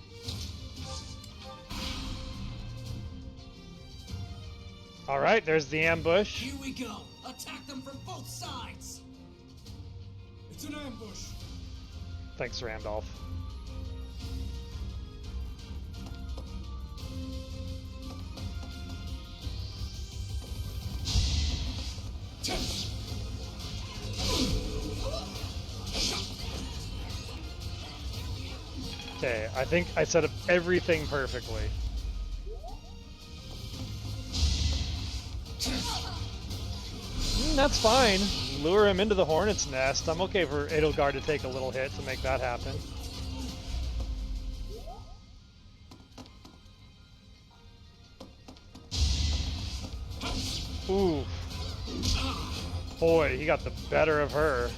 Alright, there's the ambush. Here we go. Attack them from both sides. It's an ambush. Thanks, Randolph. Okay, I think I set up everything perfectly. That's fine. Lure him into the hornet's nest. I'm okay for Edelgard to take a little hit to make that happen. Ooh. Boy, he got the better of her.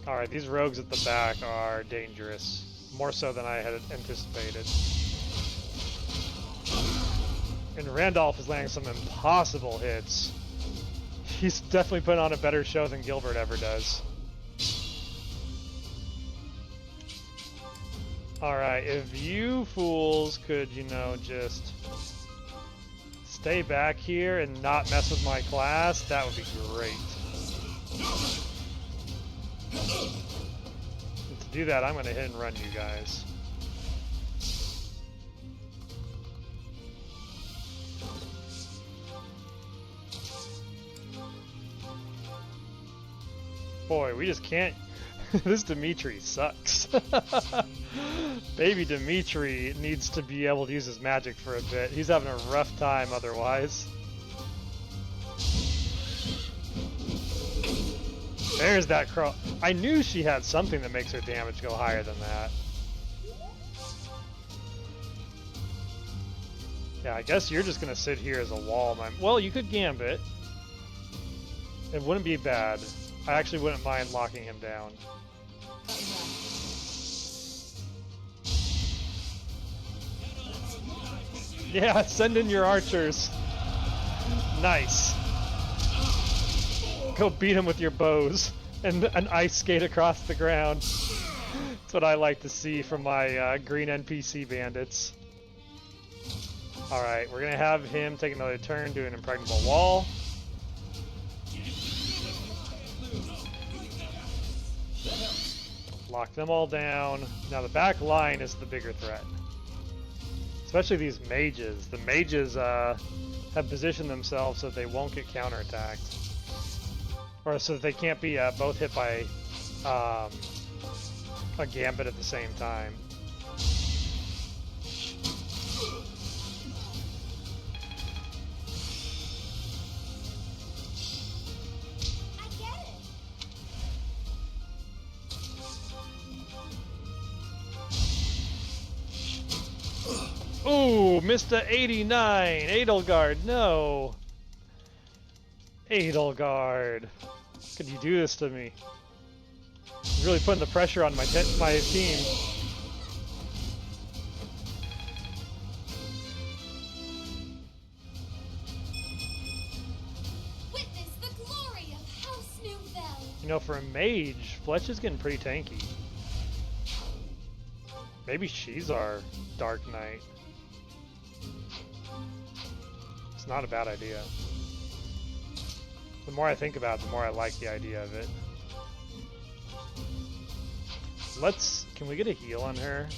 Alright, these rogues at the back are dangerous. More so than I had anticipated. And Randolph is landing some impossible hits. He's definitely putting on a better show than Gilbert ever does. Alright, if you fools could, you know, just stay back here and not mess with my class, that would be great. And to do that, I'm going to hit and run you guys. Boy, we just can't... This Dimitri sucks. Baby Dimitri needs to be able to use his magic for a bit. He's having a rough time otherwise. There's that crow. I knew she had something that makes her damage go higher than that. Yeah, I guess you're just going to sit here as a wall. Well, you could gambit. It wouldn't be bad. I actually wouldn't mind locking him down. Yeah, send in your archers. Nice. Go beat him with your bows and an ice skate across the ground. That's what I like to see from my green NPC bandits. Alright, we're going to have him take another turn, do an impregnable wall. Lock them all down. Now the back line is the bigger threat. Especially these mages. The mages have positioned themselves so that they won't get counterattacked. Or so that they can't be both hit by a gambit at the same time. Ooh, missed the 89. Edelgard, no. Edelgard. Could you do this to me? You're really putting the pressure on my team. Witness the glory of House Nouvelle. You know, for a mage, Fletch is getting pretty tanky. Maybe she's our Dark Knight. It's not a bad idea. The more I think about it, the more I like the idea of it. Can we get a heal on her?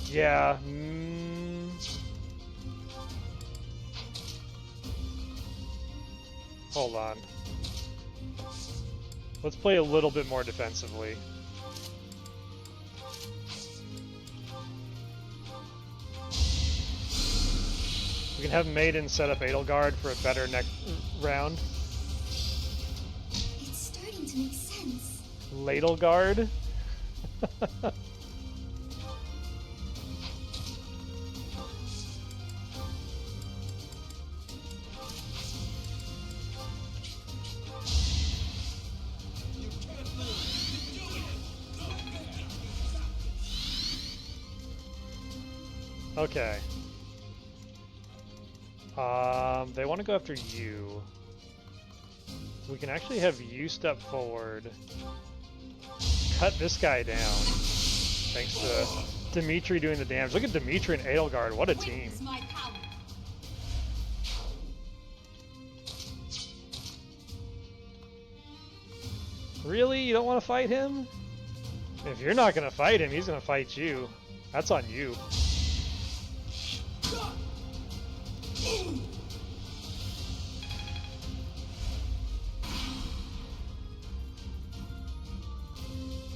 Yeah. Hold on. Let's play a little bit more defensively. We can have Maiden set up Edelgard for a better next round. It's starting to make sense. Ladelgard? Okay. They want to go after you. We can actually have you step forward. Cut this guy down. Thanks to Dimitri doing the damage. Look at Dimitri and Edelgard. What a team. My power. Really? You don't want to fight him? If you're not going to fight him, he's going to fight you. That's on you.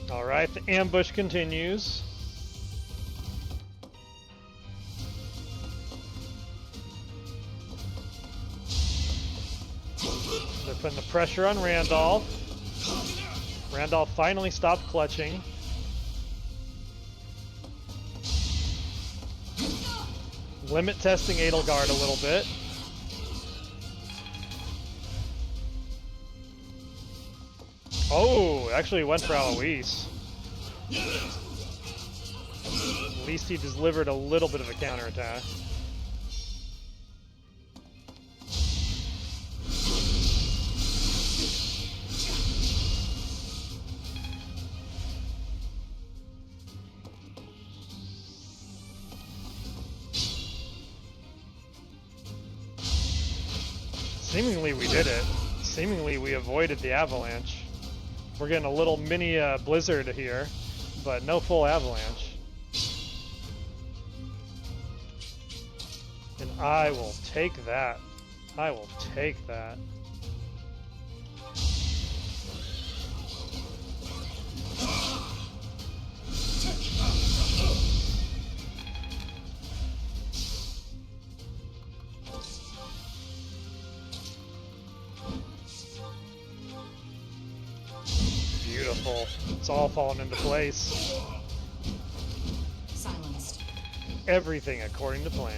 Alright, the ambush continues. They're putting the pressure on Randolph. Randolph finally stopped clutching. Limit testing Edelgard a little bit. Oh, actually went for Alois. At least he delivered a little bit of a counterattack. Seemingly we did it. Seemingly we avoided the avalanche. We're getting a little mini blizzard here, but no full avalanche. And I will take that. I will take that. Beautiful. It's all falling into place. Silenced. Everything according to plan.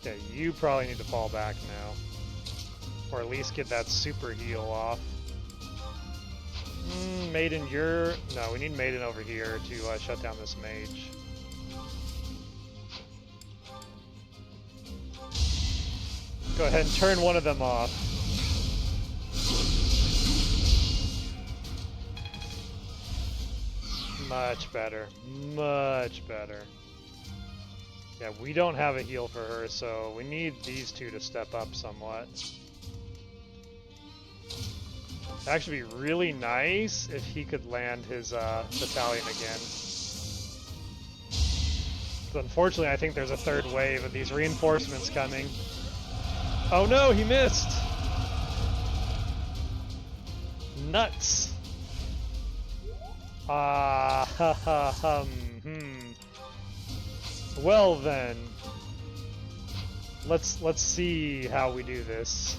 Okay, you probably need to fall back now. Or at least get that super heal off. Maiden, you're... No, we need Maiden over here to shut down this mage. Go ahead and turn one of them off. Much better. Much better. Yeah, we don't have a heal for her, so we need these two to step up somewhat. It'd actually be really nice if he could land his battalion again. But unfortunately, I think there's a third wave of these reinforcements coming. Oh no, he missed! Nuts! Well then. let's see how we do this.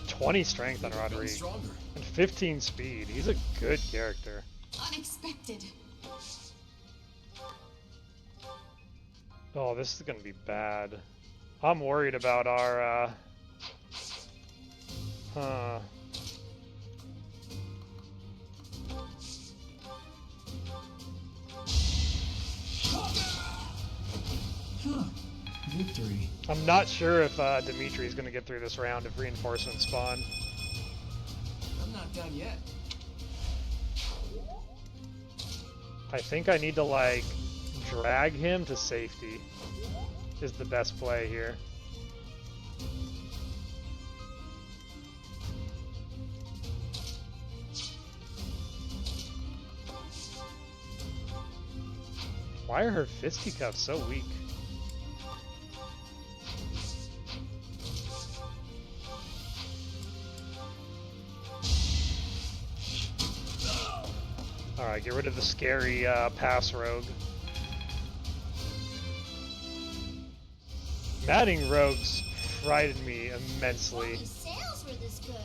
"20 strength on Rodrigue and 15 speed. He's a good character." Unexpected. Oh, this is gonna be bad. I'm worried about our Victory. I'm not sure if Dimitri is gonna get through this round if reinforcements spawn. I'm not done yet. I think I need to, like, drag him to safety is the best play here. Why are her fisticuffs so weak? Alright, get rid of the scary pass rogue. Maddening rogues frightened me immensely. These sales were this good.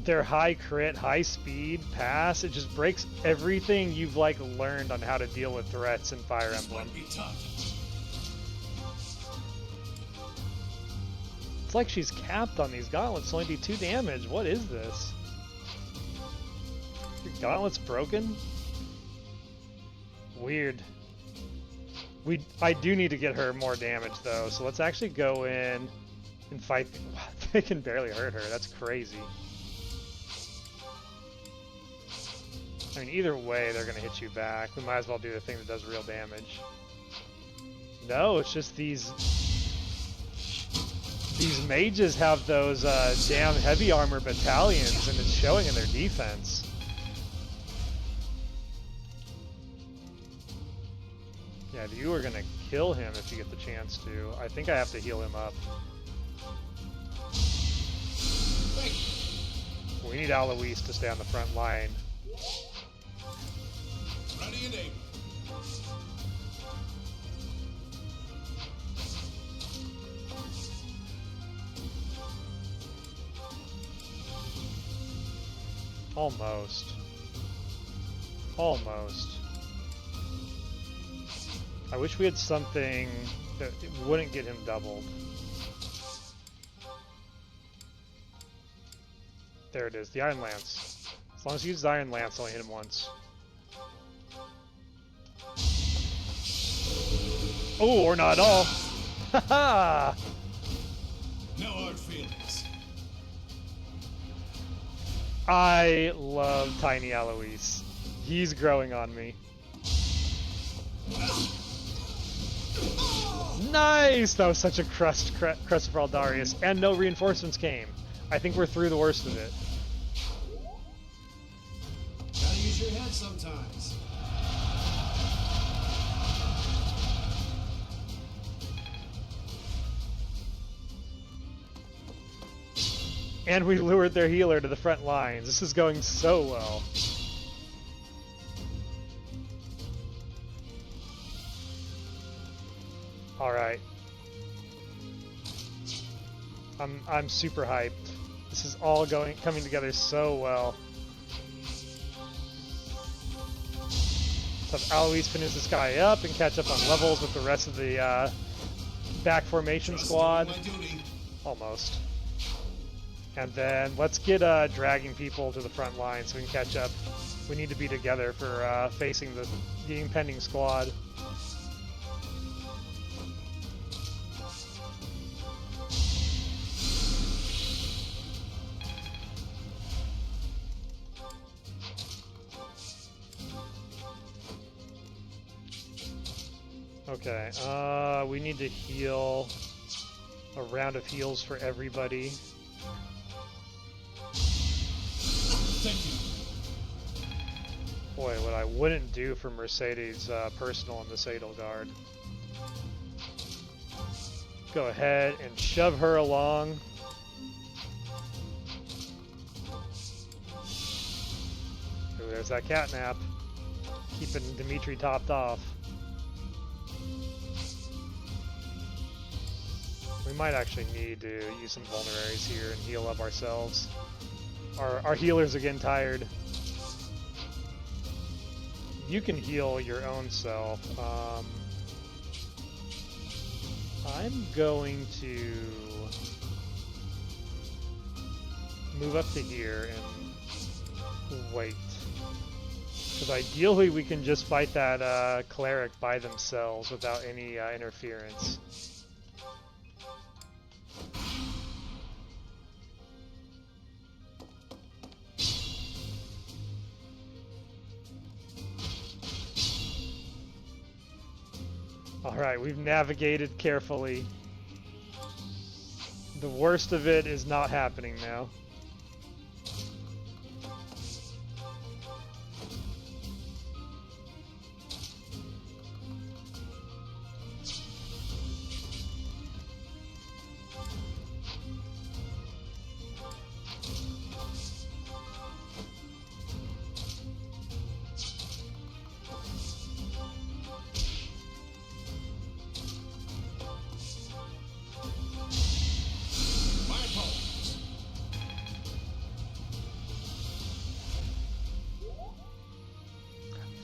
Their high crit, high speed, pass, it just breaks everything you've like learned on how to deal with threats in Fire Emblem. It's like she's capped on these gauntlets, only do 2 damage. What is this? Your gauntlet's broken? Weird. I do need to get her more damage though, so let's actually go in and fight. They can barely hurt her, that's crazy. I mean, either way, they're gonna hit you back. We might as well do the thing that does real damage. No, it's just these mages have those damn heavy armor battalions, and it's showing in their defense. Yeah, you are gonna kill him if you get the chance to. I think I have to heal him up. We need Alois to stay on the front line. Ready and aim. Almost. Almost. I wish we had something that it wouldn't get him doubled. There it is, the Iron Lance. As long as you use the Iron Lance, only hit him once. Oh, or not at all. Haha! No hard feelings. I love Tiny Alois. He's growing on me. Nice! That was such a crust for Aldarius, and no reinforcements came. I think we're through the worst of it. Gotta use your head sometimes. And we lured their healer to the front lines. This is going so well. All right. I'm super hyped. This is all coming together so well. Let's have Alois finish this guy up and catch up on levels with the rest of the back formation squad. Almost. And then let's get dragging people to the front line so we can catch up. We need to be together for facing the impending squad. Okay, we need to heal a round of heals for everybody. Thank you. Boy, what I wouldn't do for Mercedes personal in this Edelgard. Go ahead and shove her along. there's that catnap. Keeping Dimitri topped off. We might actually need to use some vulneraries here and heal up ourselves. Our healers are getting tired. You can heal your own self. I'm going to move up to here and wait. Because ideally we can just fight that cleric by themselves without any interference. Alright, we've navigated carefully. The worst of it is not happening now.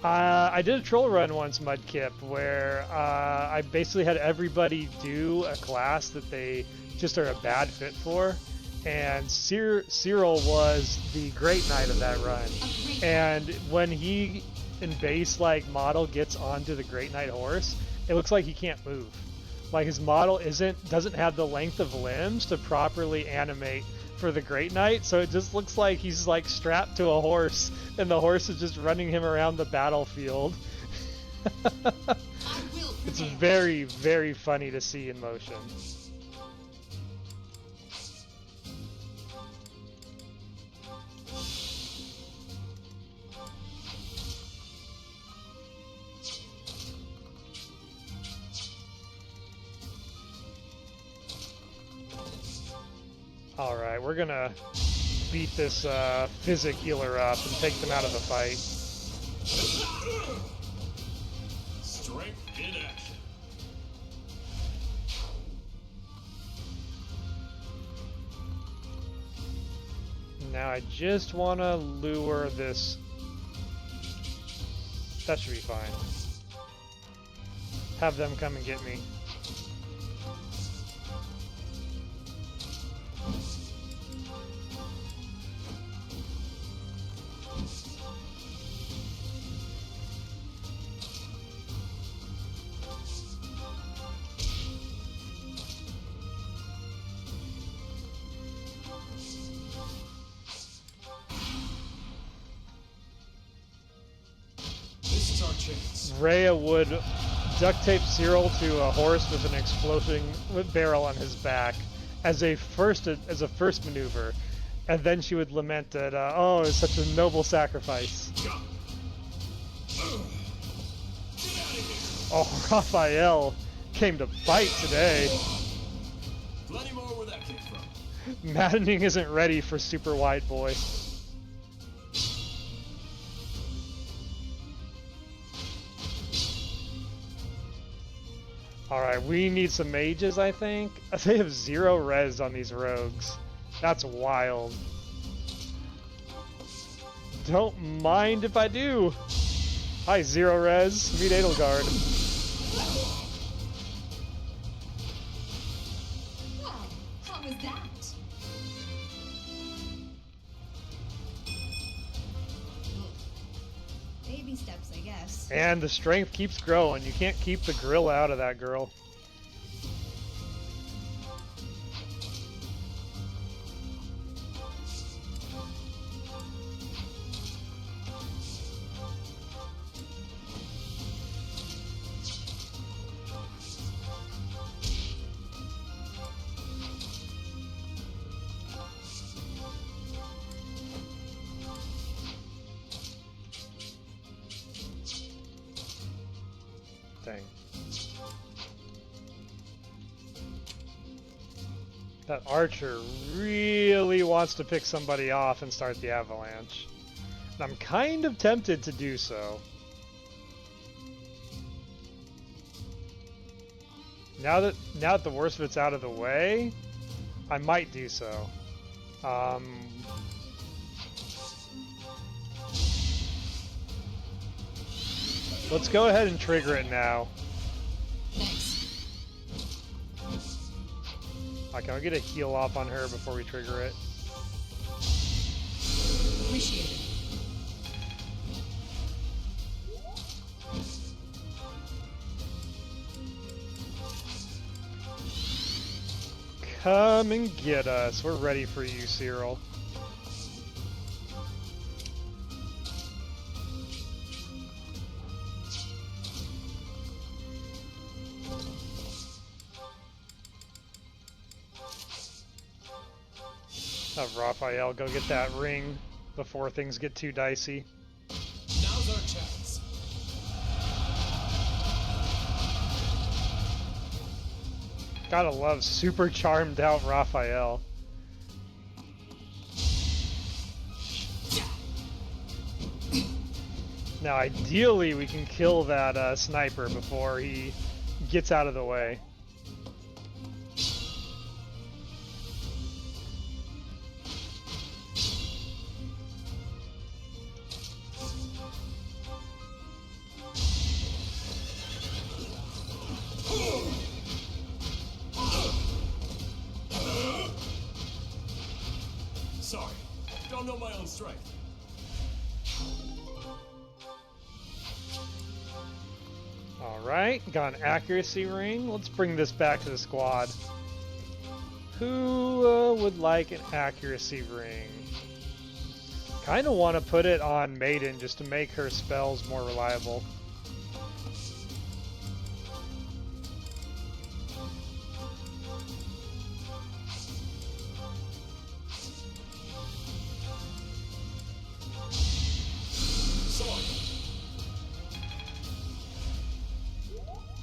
I did a troll run once, Mudkip, where I basically had everybody do a class that they just are a bad fit for, and Cyril was the Great Knight of that run. And when he, in base like model, gets onto the Great Knight horse, it looks like he can't move. Like his model doesn't have the length of limbs to properly animate for the Great Knight, so it just looks like he's like strapped to a horse and the horse is just running him around the battlefield. It's very, very funny to see in motion. Alright, we're gonna beat this physic healer up and take them out of the fight. Strength in action. Now I just want to lure this. That should be fine. Have them come and get me. Rhea would duct tape Cyril to a horse with an exploding barrel on his back as a first maneuver, and then she would lament that, oh, it's such a noble sacrifice. Oh, Raphael came to fight today. Plenty more where that came from. Maddening isn't ready for Super Wide Boy. Alright, we need some mages, I think. They have 0 res on these rogues. That's wild. Don't mind if I do. Hi, 0 res. Meet Edelgard. Well, how was that? Baby steps, I guess. And the strength keeps growing. You can't keep the gorilla out of that girl. Dang. That archer really wants to pick somebody off and start the avalanche. I'm kind of tempted to do so. Now that the worst of it's out of the way, I might do so. Let's go ahead and trigger it now. Thanks. Can I get a heal off on her before we trigger it? Appreciate it. Come and get us. We're ready for you, Cyril. Have Raphael go get that ring before things get too dicey. Now's our chance. Gotta love super charmed out Raphael. Now ideally we can kill that sniper before he gets out of the way. Sorry, don't know my own strength. Alright, got an accuracy ring. Let's bring this back to the squad. Who would like an accuracy ring? Kinda want to put it on Maiden just to make her spells more reliable.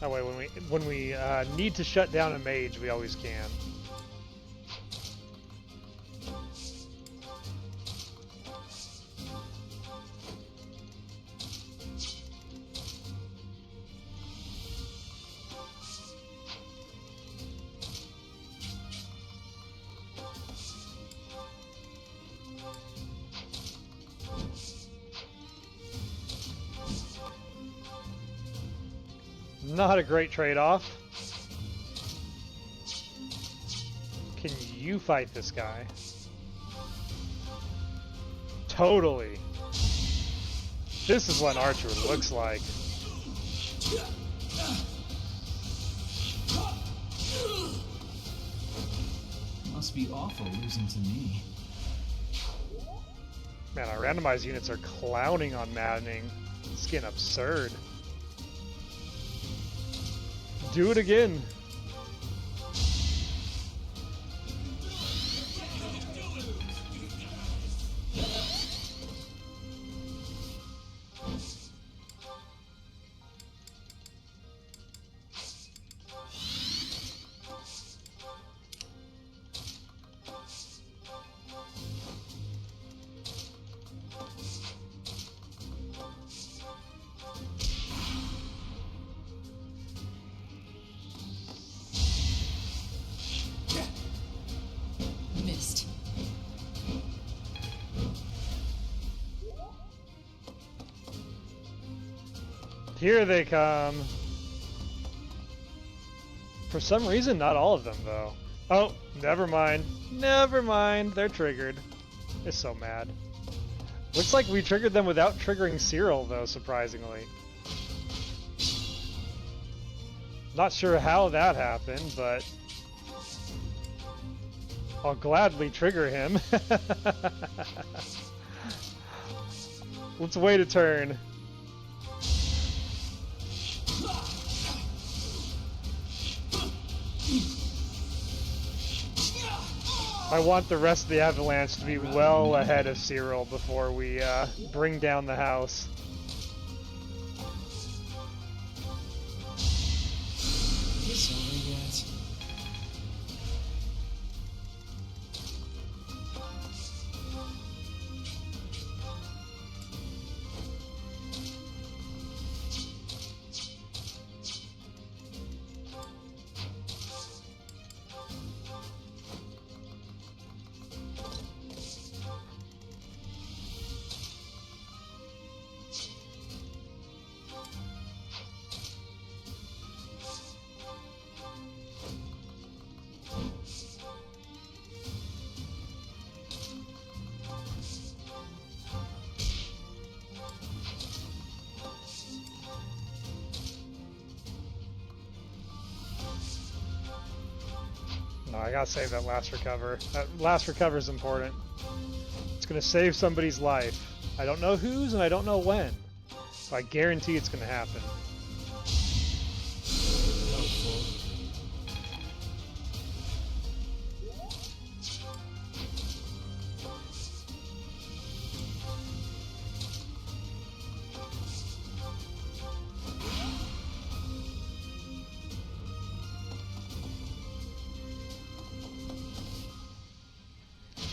That way when we need to shut down a mage, we always can. Not a great trade-off. Can you fight this guy? Totally. This is what an archer looks like. Must be awful losing to me. Man, our randomized units are clowning on maddening. It's getting absurd. Do it again. Missed. Here they come. For some reason, not all of them, though. Oh, never mind. Never mind. They're triggered. They're so mad. Looks like we triggered them without triggering Cyril, though, surprisingly. Not sure how that happened, but I'll gladly trigger him. Let's wait a turn. I want the rest of the Avalanche to be well ahead of Cyril before we bring down the house. Is it over yet? gotta save that last recover. That last recover is important. It's gonna save somebody's life. I don't know whose and I don't know when. But I guarantee it's gonna happen.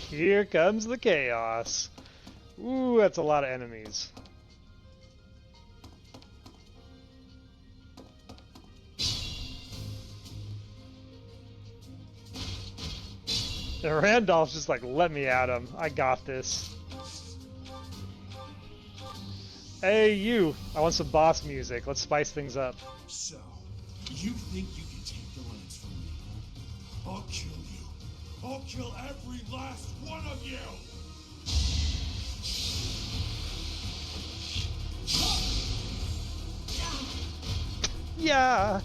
Here comes the chaos. Ooh, that's a lot of enemies. And Randolph's just like, let me at him. I got this. Hey, you. I want some boss music. Let's spice things up. So, you think you can take the lance from me, huh? I'll kill you. I'll kill every last one of you! Yeah!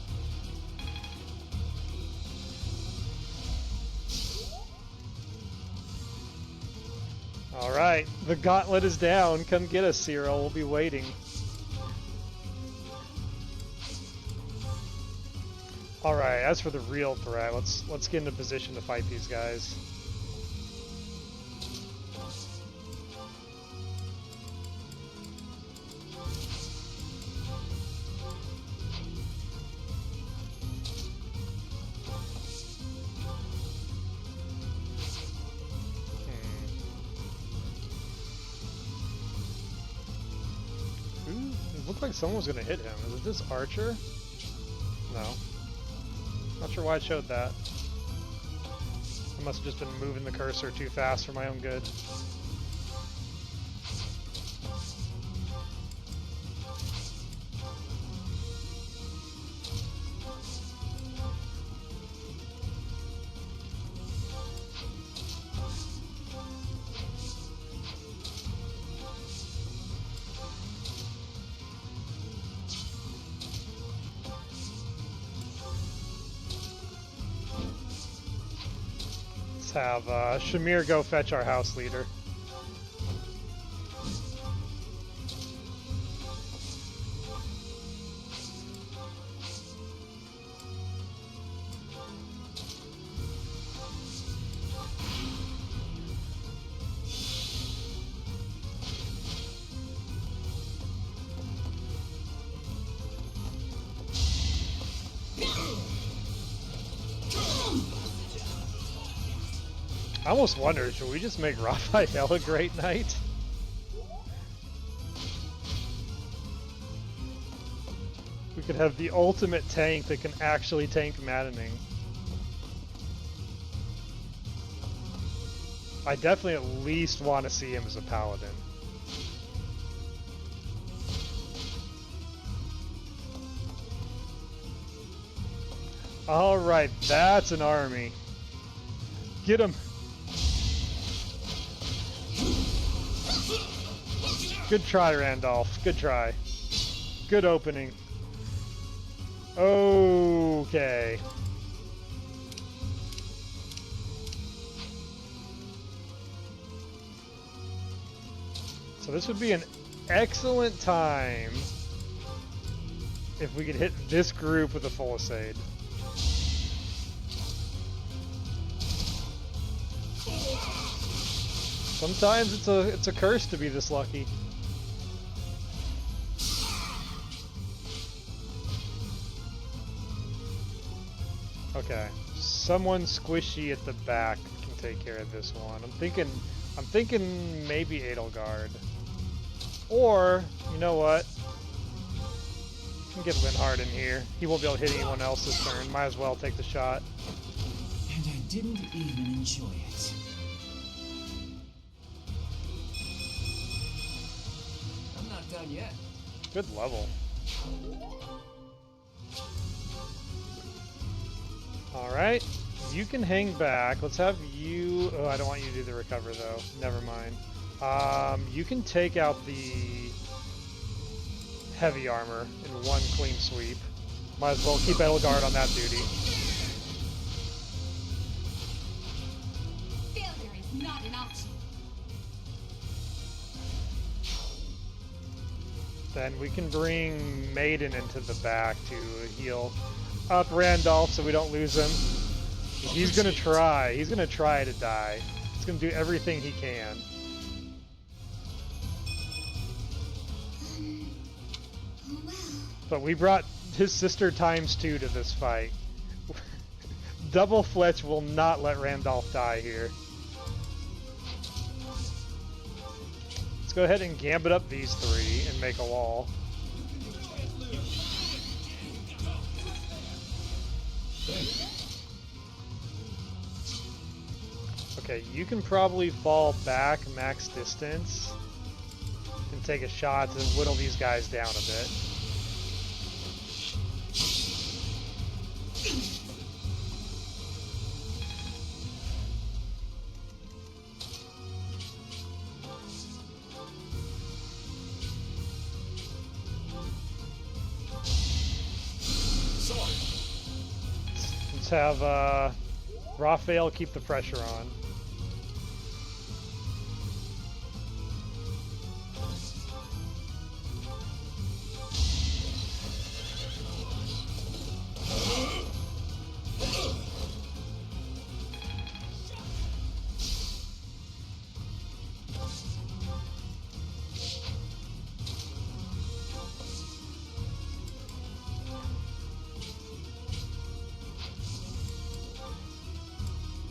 Alright, the gauntlet is down. Come get us, Cyril. We'll be waiting. Alright, as for the real threat, let's get into position to fight these guys. It looked like someone was going to hit him. Is it this archer? No. Not sure why it showed that. I must have just been moving the cursor too fast for my own good. Have Shamir go fetch our house leader. I almost wonder, should we just make Raphael a great knight? We could have the ultimate tank that can actually tank maddening. I definitely at least want to see him as a paladin. Alright, that's an army. Get him! Good try, Randolph. Good try. Good opening. Okay. So this would be an excellent time if we could hit this group with a full Assaid. Sometimes it's a curse to be this lucky. Okay, someone squishy at the back can take care of this one. I'm thinking maybe Edelgard. Or, you know what? I can get Linhardt in here. He won't be able to hit anyone else this turn. Might as well take the shot. And I didn't even enjoy it. I'm not done yet. Good level. Alright, you can hang back. Let's have you... Oh, I don't want you to do the recover, though. Never mind. You can take out the heavy armor in one clean sweep. Might as well keep Edelgard on that duty. not an option. Then we can bring Maiden into the back to heal up Randolph so we don't lose him. He's gonna try. He's gonna try to die. He's gonna do everything he can. Oh well. But we brought his sister ×2 to this fight. Double Fletch will not let Randolph die here. Let's go ahead and gambit up these three and make a wall. Okay, you can probably fall back max distance and take a shot to whittle these guys down a bit. Let's have Raphael keep the pressure on.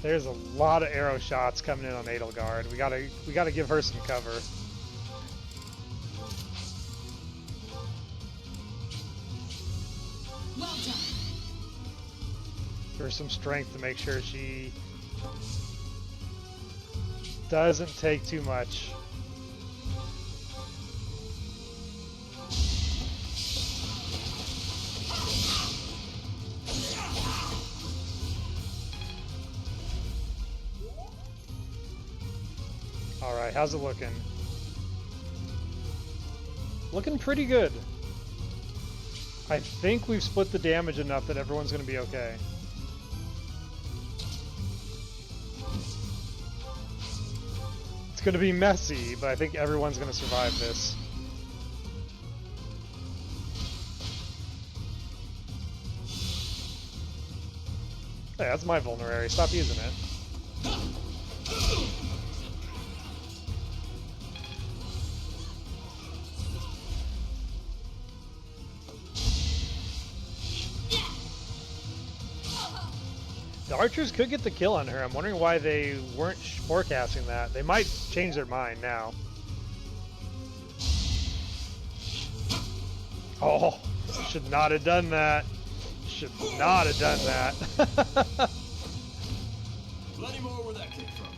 There's a lot of arrow shots coming in on Edelgard. We gotta give her some cover. Well done. Give her some strength to make sure she doesn't take too much. Alright, how's it looking? Looking pretty good. I think we've split the damage enough that everyone's going to be okay. It's going to be messy, but I think everyone's going to survive this. Hey, that's my vulnerary. Stop using it. The archers could get the kill on her. I'm wondering why they weren't forecasting that. They might change their mind now. Oh, should not have done that. Should not have done that. Plenty more where that came from.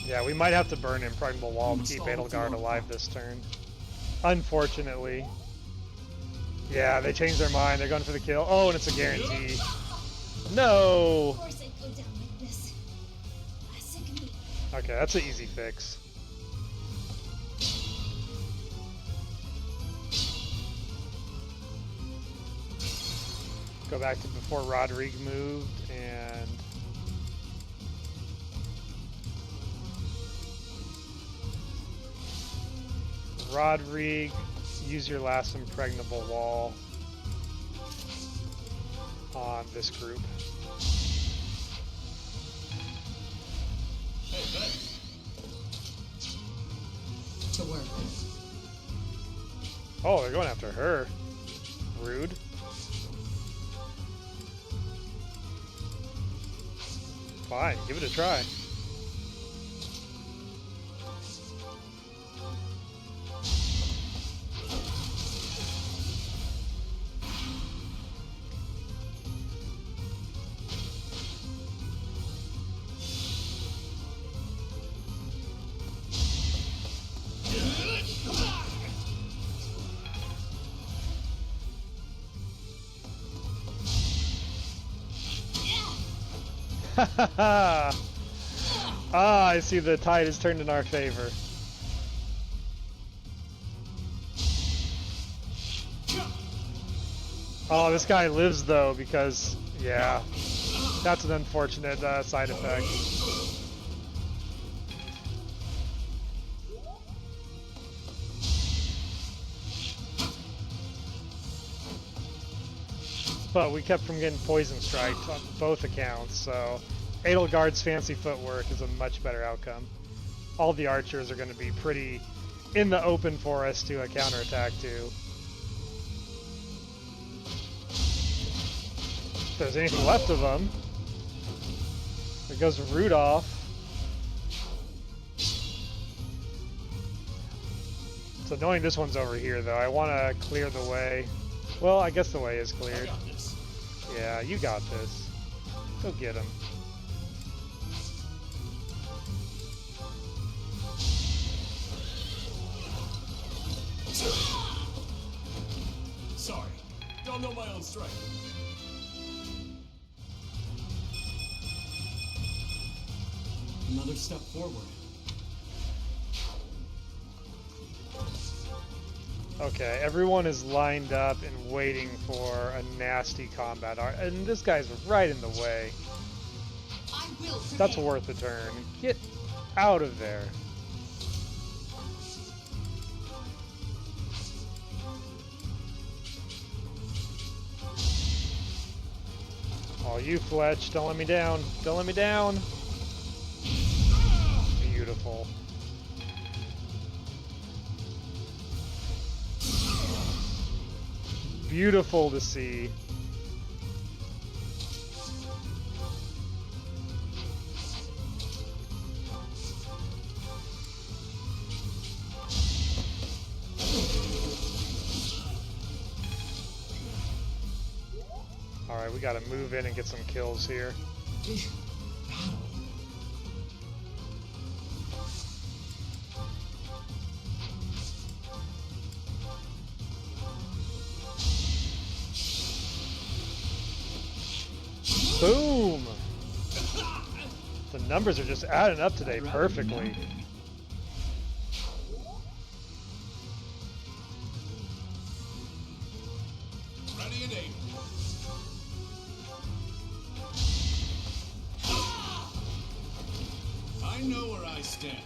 Yeah, we might have to burn Impregnable Wall to keep Edelgard alive this turn. Unfortunately. Yeah, they changed their mind. They're going for the kill. Oh, and it's a guarantee. No! Of course I'd go down like this. Classic me. Okay, that's an easy fix. Go back to before Rodrigue moved, and Rodrigue, use your last impregnable wall on this group. Hey, Ben. To work. Oh, they're going after her. Rude. Fine, give it a try. Ah, I see the tide has turned in our favor. Oh, this guy lives though because, yeah. That's an unfortunate side effect. But we kept from getting poison striked on both accounts, so Edelgard's fancy footwork is a much better outcome. All the archers are going to be pretty in the open for us to counterattack to. If there's anything left of them. There goes Rudolph. It's annoying this one's over here, though. I want to clear the way. Well, I guess the way is cleared. Yeah, you got this. Go get him. Sorry, don't know my own strength. Another step forward. Okay, everyone is lined up and waiting for a nasty combat art, and this guy's right in the way. That's worth a turn. Get out of there. Oh, you Fletch, don't let me down. Don't let me down. Beautiful. Beautiful to see. Alright, we gotta move in and get some kills here. Boom! The numbers are just adding up today perfectly. Ready and aim. I know where I stand.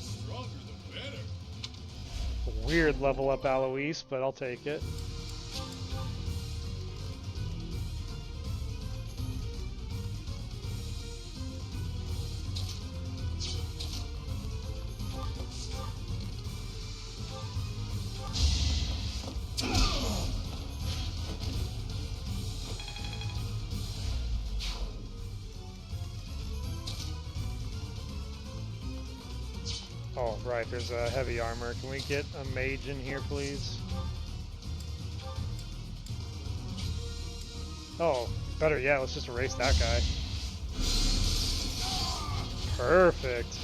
Stronger the better. Weird level up Alois, but I'll take it. Oh, right, there's a heavy armor. Can we get a mage in here, please? Oh, better yet, let's just erase that guy. Perfect.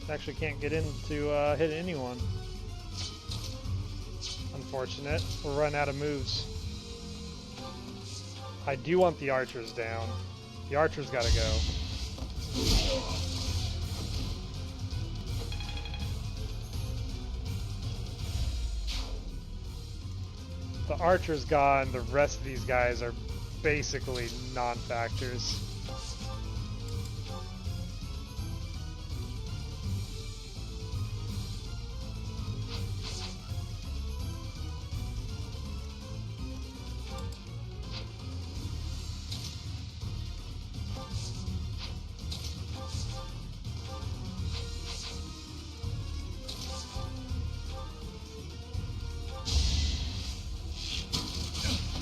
Actually can't get in to hit anyone. Unfortunate. We'll run out of moves. I do want the archers down. The archers gotta go. The archer's gone. The rest of these guys are basically non-factors.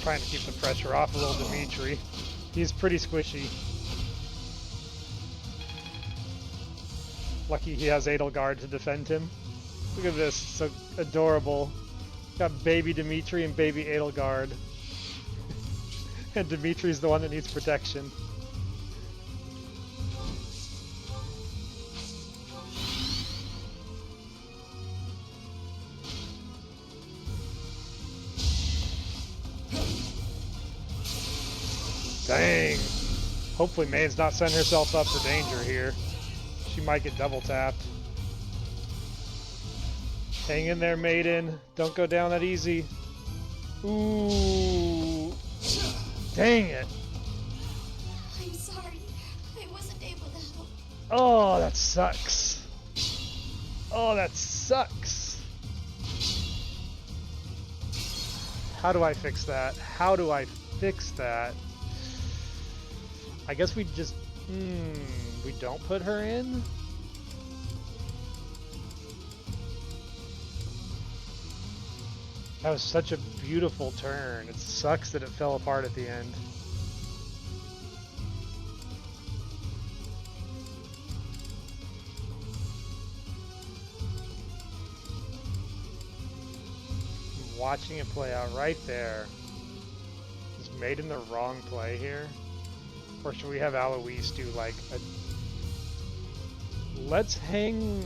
Trying to keep the pressure off a little Dimitri. He's pretty squishy. Lucky he has Edelgard to defend him. Look at this, so adorable. Got baby Dimitri and baby Edelgard. And Dimitri's the one that needs protection. Dang. Hopefully Main's not setting herself up for danger here. She might get double tapped. Hang in there, Maiden. Don't go down that easy. Ooh. Dang it. I'm sorry. I wasn't able to help. Oh, that sucks. Oh, that sucks. How do I fix that? How do I fix that? I guess we just... we don't put her in? That was such a beautiful turn. It sucks that it fell apart at the end. I'm watching it play out right there. Is Maiden the wrong play here? Or should we have Alois do like a... Let's hang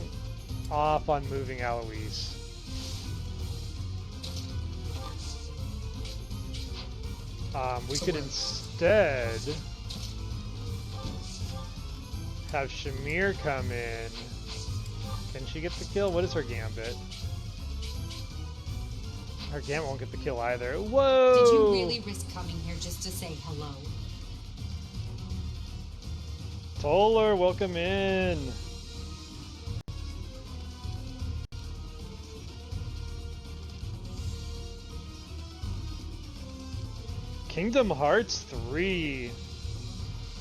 off on moving Alois. We could instead have Shamir come in. Can she get the kill? What is her gambit? Her gambit won't get the kill either. Whoa! Did you really risk coming here just to say hello? Toller, welcome in. Kingdom Hearts 3.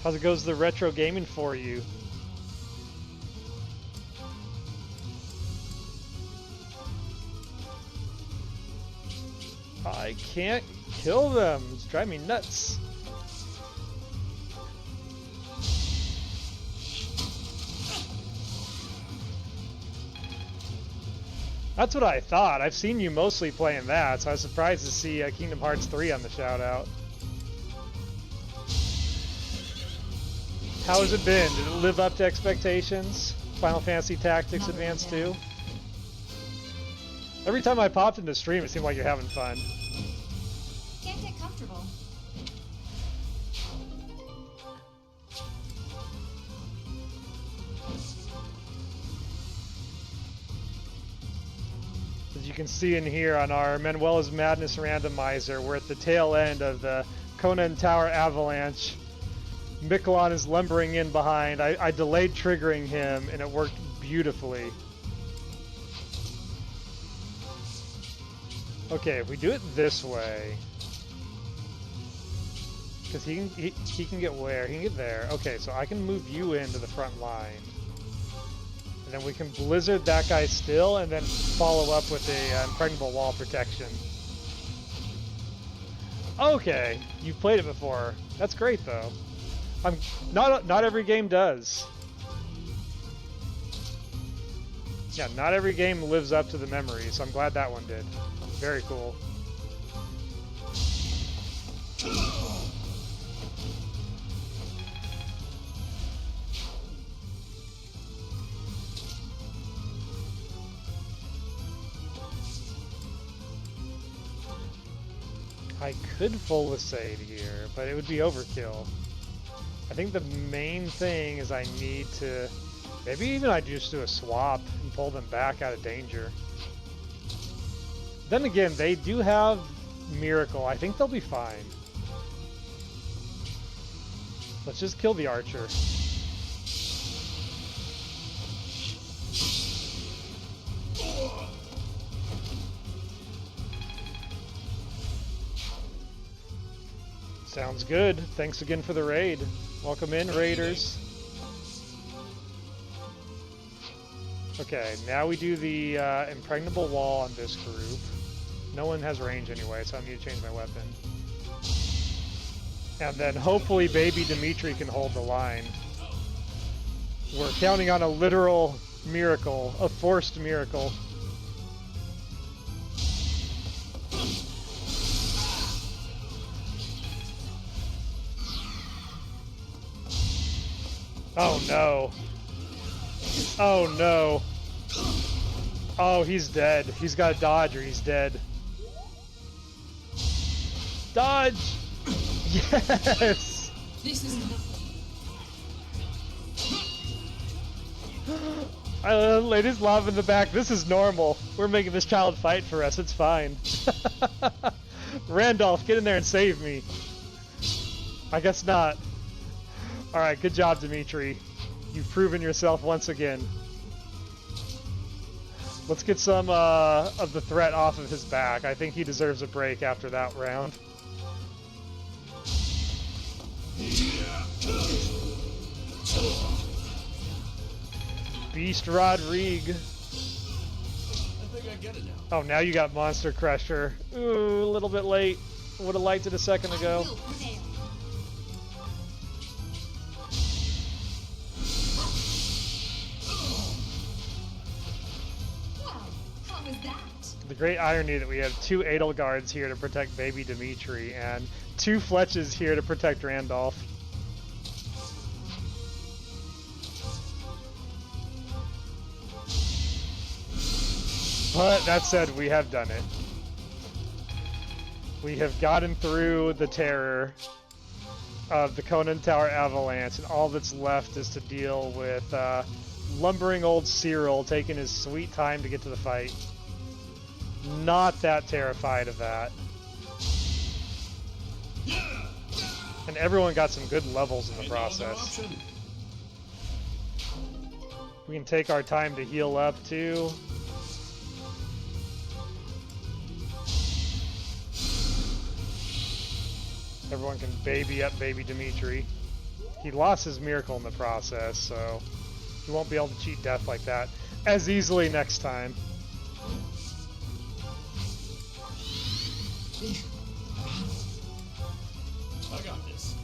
How's it goes the retro gaming for you? I can't kill them. It's driving me nuts. That's what I thought. I've seen you mostly playing that, so I was surprised to see Kingdom Hearts 3 on the shout-out. How has it been? Did it live up to expectations? Final Fantasy Tactics Advance 2? Every time I popped into stream, it seemed like you're having fun. Can't get comfortable. As you can see in here on our Manuela's Madness randomizer, we're at the tail end of the Conand Tower Avalanche. Miquelon is lumbering in behind. I delayed triggering him, and it worked beautifully. Okay, if we do it this way, because he can get where? He can get there. Okay, so I can move you into the front line. And then we can blizzard that guy still, and then follow up with a impregnable wall protection. Okay, you've played it before. That's great, though. Not every game does. Yeah, not every game lives up to the memory, so I'm glad that one did. Very cool. I could full Lisade here, but it would be overkill. I think the main thing is I need to... Maybe even I just do a swap and pull them back out of danger. Then again, they do have Miracle. I think they'll be fine. Let's just kill the archer. Sounds good. Thanks again for the raid. Welcome in, raiders. Okay, now we do the impregnable wall on this group. No one has range anyway, so I need to change my weapon. And then hopefully baby Dimitri can hold the line. We're counting on a literal miracle, a forced miracle. Oh no. Oh no. Oh, he's dead. He's got a dodge or he's dead. Dodge! Yes! This is nothing. Ladies love in the back. This is normal. We're making this child fight for us. It's fine. Randolph, get in there and save me. I guess not. Alright, good job, Dimitri. You've proven yourself once again. Let's get some of the threat off of his back. I think he deserves a break after that round. Beast Rodrigue. I think I get it now. Oh, now you got Monster Crusher. Ooh, a little bit late. Would have liked it a second ago. The great irony that we have 2 Edelgards here to protect baby Dimitri and 2 Fletches here to protect Randolph. But that said, we have done it. We have gotten through the terror of the Conand Tower Avalanche, and all that's left is to deal with lumbering old Cyril taking his sweet time to get to the fight. Not that terrified of that. And everyone got some good levels in the process. We can take our time to heal up too. Everyone can baby up baby Dimitri. He lost his miracle in the process, so he won't be able to cheat death like that as easily next time. I got this.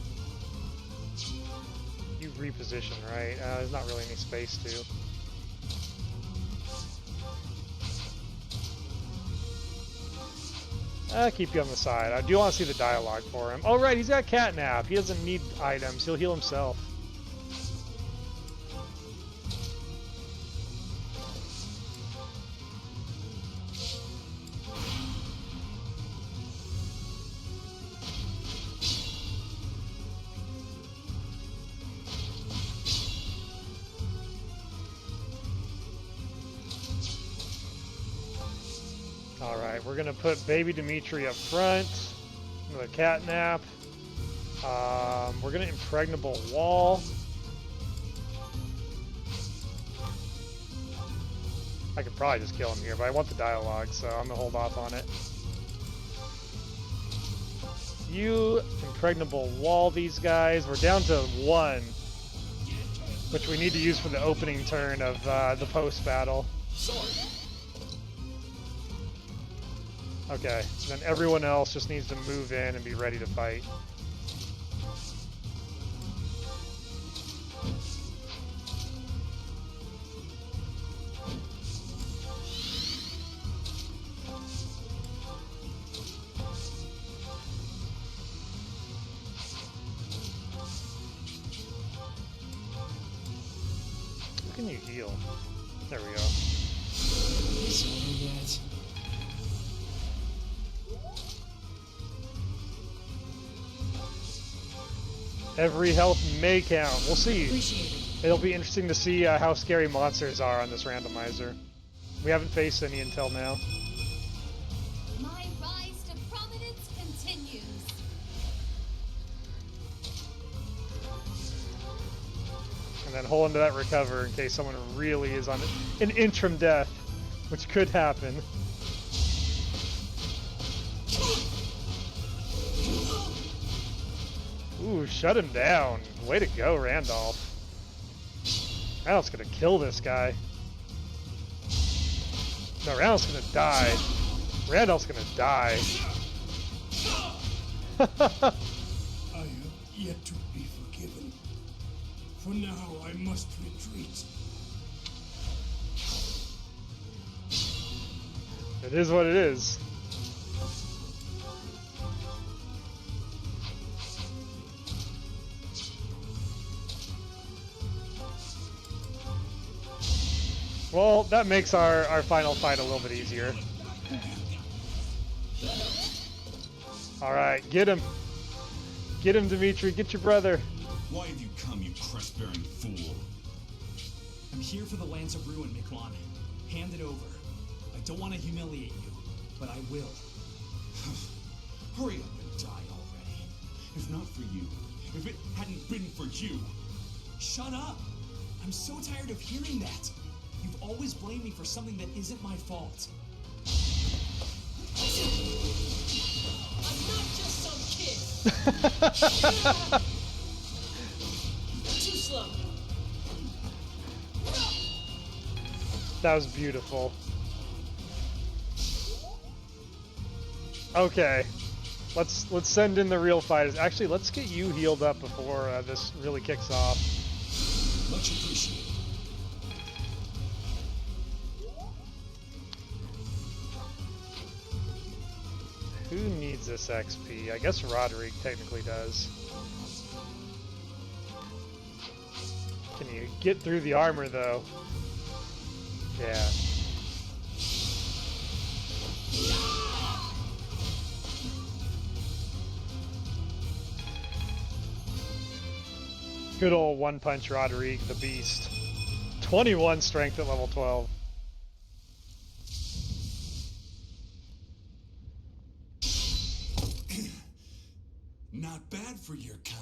You reposition, right? There's not really any space to. Keep you on the side. I do want to see the dialogue for him. Oh, right, he's got catnap. He doesn't need items. He'll heal himself. Alright, we're gonna put baby Dimitri up front with a catnap. We're gonna impregnable wall. I could probably just kill him here, but I want the dialogue, so I'm gonna hold off on it. You impregnable wall these guys. We're down to 1, which we need to use for the opening turn of the post-battle. Okay, then everyone else just needs to move in and be ready to fight. How can you heal? There we go. Every health may count. We'll see. It'll be interesting to see how scary monsters are on this randomizer. We haven't faced any until now. My rise to prominence continues. And then hold into that recover in case someone really is on an interim death, which could happen. Ooh, shut him down. Way to go, Randolph. Randolph's gonna kill this guy. No, Randolph's gonna die. Randolph's gonna die. I have yet to be forgiven. For now, I must retreat. It is what it is. Well, that makes our final fight a little bit easier. Alright, get him. Get him, Dimitri. Get your brother. Why have you come, you crest-bearing fool? I'm here for the Lance of Ruin, Miquelon. Hand it over. I don't want to humiliate you, but I will. Hurry up and die already. If not for you, if it hadn't been for you. Shut up! I'm so tired of hearing that. You've always blamed me for something that isn't my fault. I'm not just some kid. Too slow. That was beautiful. Okay, let's send in the real fighters. Actually, let's get you healed up before this really kicks off. Much appreciated. Who needs this XP? I guess Roderick technically does. Can you get through the armor though? Yeah. Good old one-punch Roderick, the beast. 21 strength at level 12. Not bad for your kind.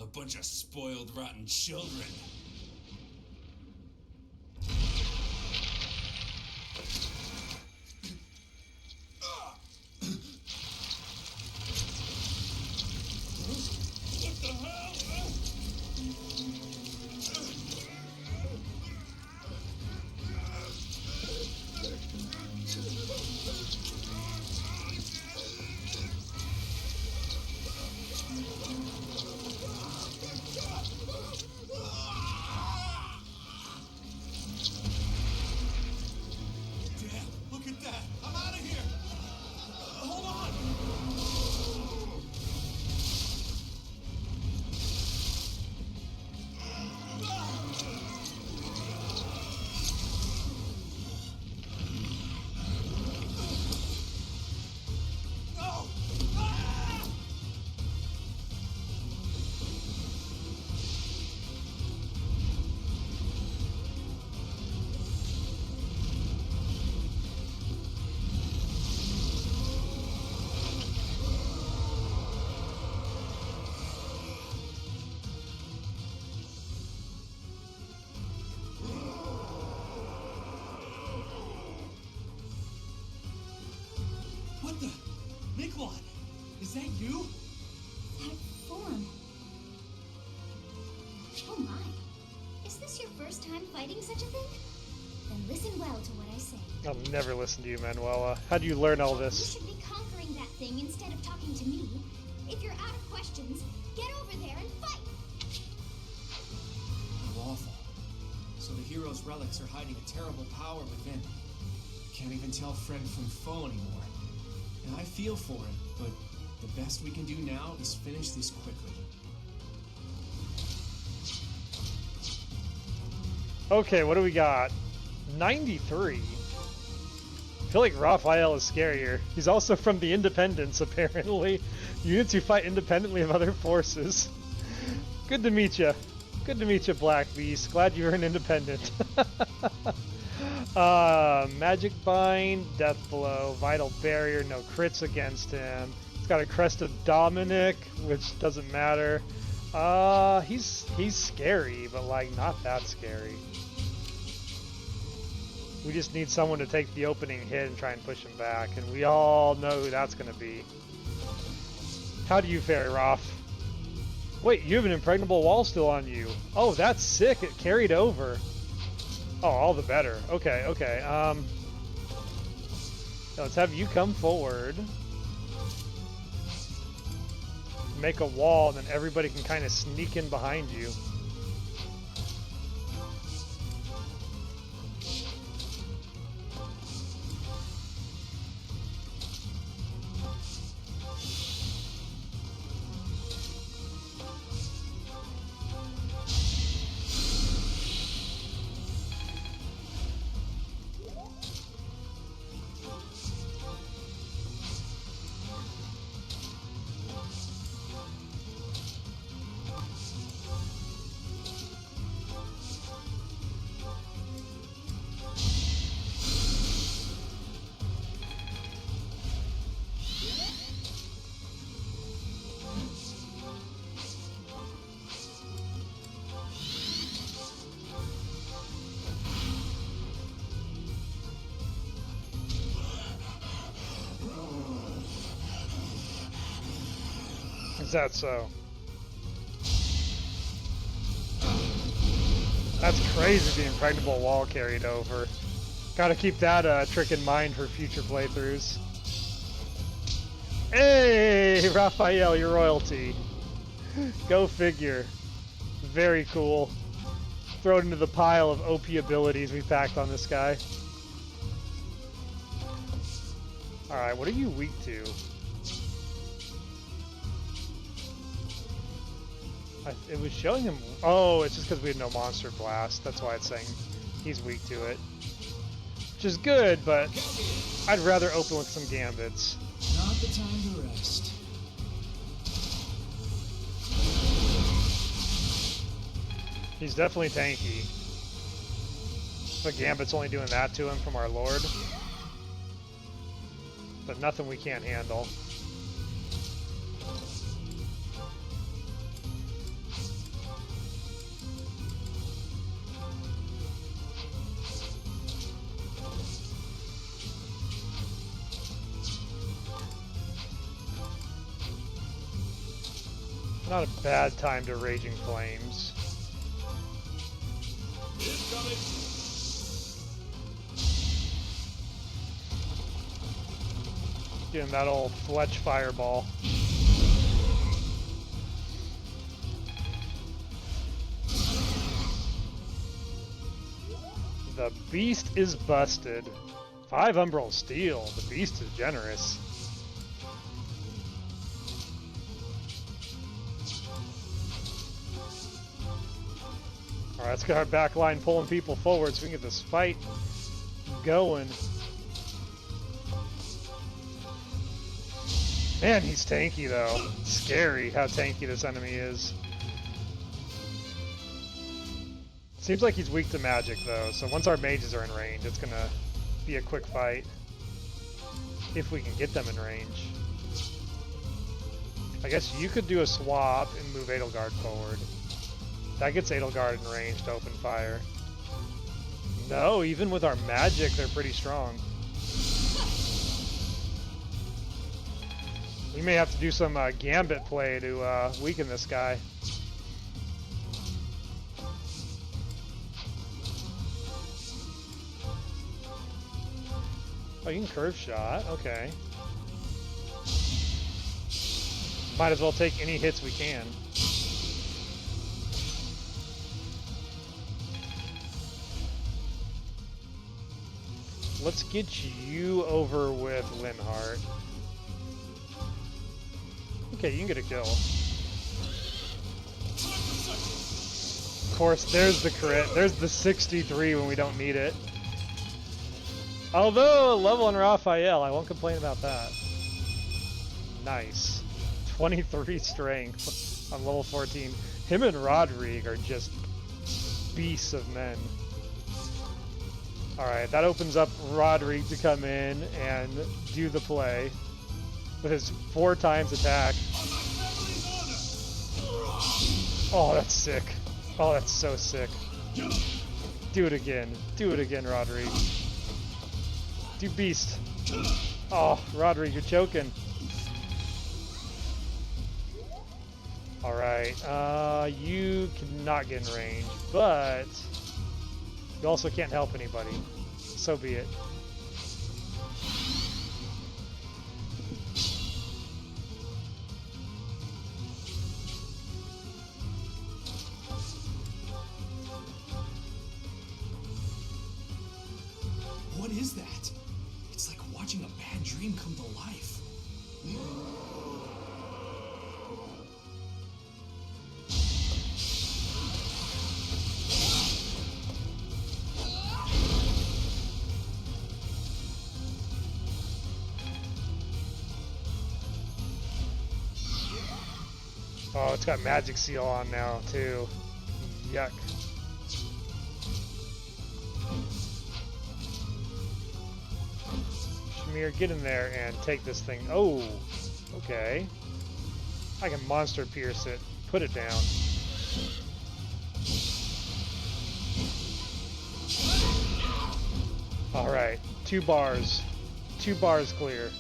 A bunch of spoiled, rotten children. What the hell? Damn, look at that. I'm out of here. Hold on. No! Ah! What the? Miquelon, is that you? That form. Oh my. Is this your first time fighting such a thing? Then listen well to what I say. I'll never listen to you, Manuela. How do you learn all You this? should be conquering that thing instead of talking to me. If you're out of questions, get over there and fight! How awful. So the hero's relics are hiding a terrible power within. Can't even tell friend from foe anymore. And I feel for him, but the best we can do now is finish this quickly. Okay, what do we got? 93. I feel like Raphael is scarier. He's also from the Independents, apparently. Units who fight independently of other forces. Good to meet you. Good to meet you, Black Beast. Glad you're an independent. Magic Bind, Death Blow, Vital Barrier, no crits against him. He's got a Crest of Dominic, which doesn't matter. He's scary, but like not that scary. We just need someone to take the opening hit and try and push him back, and we all know who that's going to be. How do you fare, Raph? Wait, you have an impregnable wall still on you. Oh, that's sick. It carried over. Oh, all the better. Okay, okay. Let's have you come forward. Make a wall, and then everybody can kind of sneak in behind you. Is that so? That's crazy, the impregnable wall carried over. Gotta keep that trick in mind for future playthroughs. Hey, Raphael, your royalty. Go figure. Very cool. Throw it into the pile of OP abilities we packed on this guy. Alright, what are you weak to? It was showing him... Oh, it's just because we had no Monster Blast. That's why it's saying he's weak to it. Which is good, but I'd rather open with some Gambits. Not the time to rest. He's definitely tanky. But Gambit's only doing that to him from our Lord. But nothing we can't handle. Not a bad time to Raging Flames. Give him that old Fletch Fireball. The Beast is busted. 5 Umbral Steel. The Beast is generous. Alright, let's get our back line pulling people forward so we can get this fight going. Man, he's tanky though. Scary how tanky this enemy is. Seems like he's weak to magic though, so once our mages are in range, it's gonna be a quick fight. If we can get them in range. I guess you could do a swap and move Edelgard forward. That gets Edelgard in range to open fire. No, even with our magic, they're pretty strong. We may have to do some Gambit play to weaken this guy. Oh, you can curve shot. Okay. Might as well take any hits we can. Let's get you over with Linhardt. Okay, you can get a kill. Of course, there's the crit. There's the 63 when we don't need it. Although, a level on Raphael, I won't complain about that. Nice. 23 strength on level 14. Him and Rodrigue are just beasts of men. Alright, that opens up Rodrigue to come in and do the play with his 4 times attack. Oh, that's sick. Oh, that's so sick. Do it again. Do it again, Rodrigue. Do beast. Oh, Rodrigue, you're choking. Alright, you cannot get in range, but you also can't help anybody. So be it. What is that? It's like watching a bad dream come to life. Oh, it's got Magic Seal on now, too. Yuck. Shamir, get in there and take this thing. Oh, okay. I can Monster Pierce it. Put it down. Alright, 2 bars. 2 bars clear.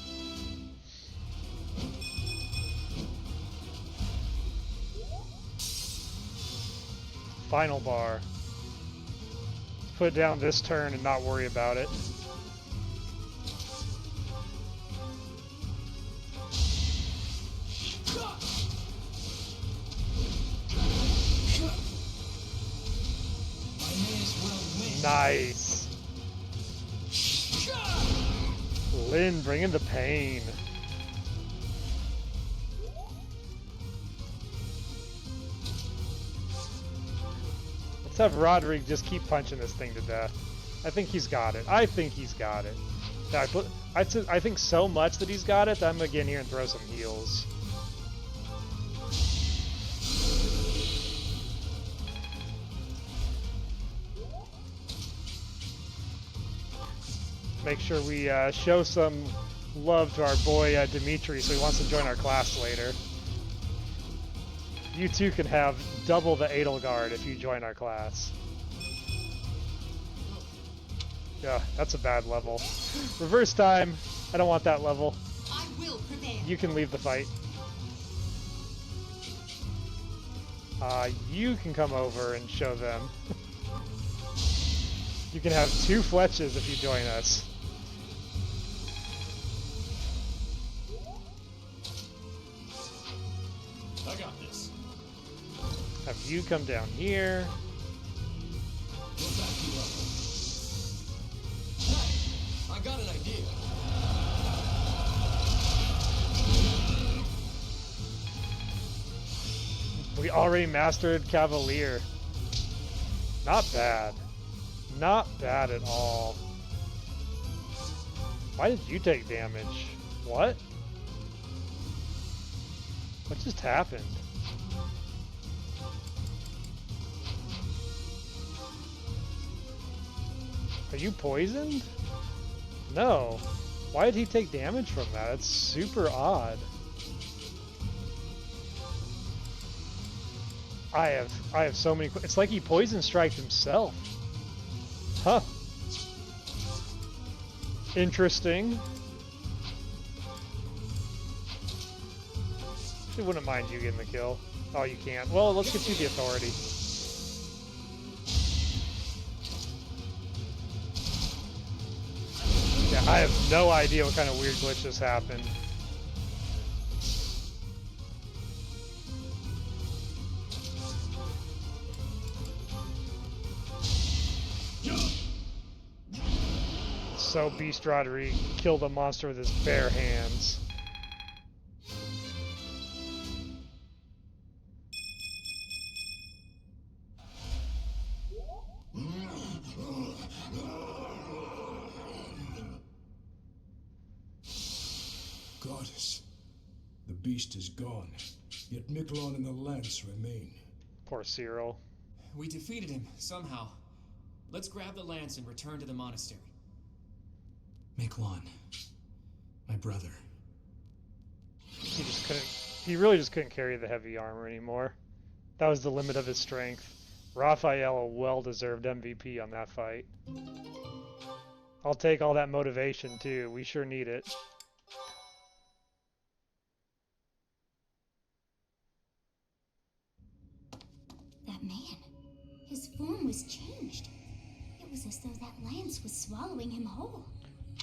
final bar. Put it down this turn and not worry about it. Nice. Lynn, bringing the pain. Let's have Roderick just keep punching this thing to death. I think he's got it. I think he's got it. I think so much that he's got it that I'm gonna get in here and throw some heals. Make sure we show some love to our boy Dimitri, so he wants to join our class later. You too can have double the Edelgard if you join our class. Yeah, that's a bad level. Reverse time. I don't want that level. I will prevail. You can leave the fight. You can come over and show them. You can have 2 Fletches if you join us. I got this. Have you come down here. We'll back you up. Hey, I got an idea. We already mastered Cavalier. Not bad. Not bad at all. Why did you take damage? What? What just happened? Are you poisoned? No. Why did he take damage from that? It's super odd. I have so many. It's like he poison striked himself. Huh. Interesting. I wouldn't mind you getting the kill. Oh, you can't. Well, let's get you the authority. Yeah, I have no idea what kind of weird glitch just happened. So Beast Roderick killed a monster with his bare hands. Goddess, the beast is gone, yet Miquelon and the lance remain. Poor Cyril. We defeated him, somehow. Let's grab the lance and return to the monastery. Miquelon, my brother. He just couldn't. He really just couldn't carry the heavy armor anymore. That was the limit of his strength. Raphael, a well-deserved MVP on that fight. I'll take all that motivation too. We sure need it. That man, his form was changed. It was as though that lance was swallowing him whole.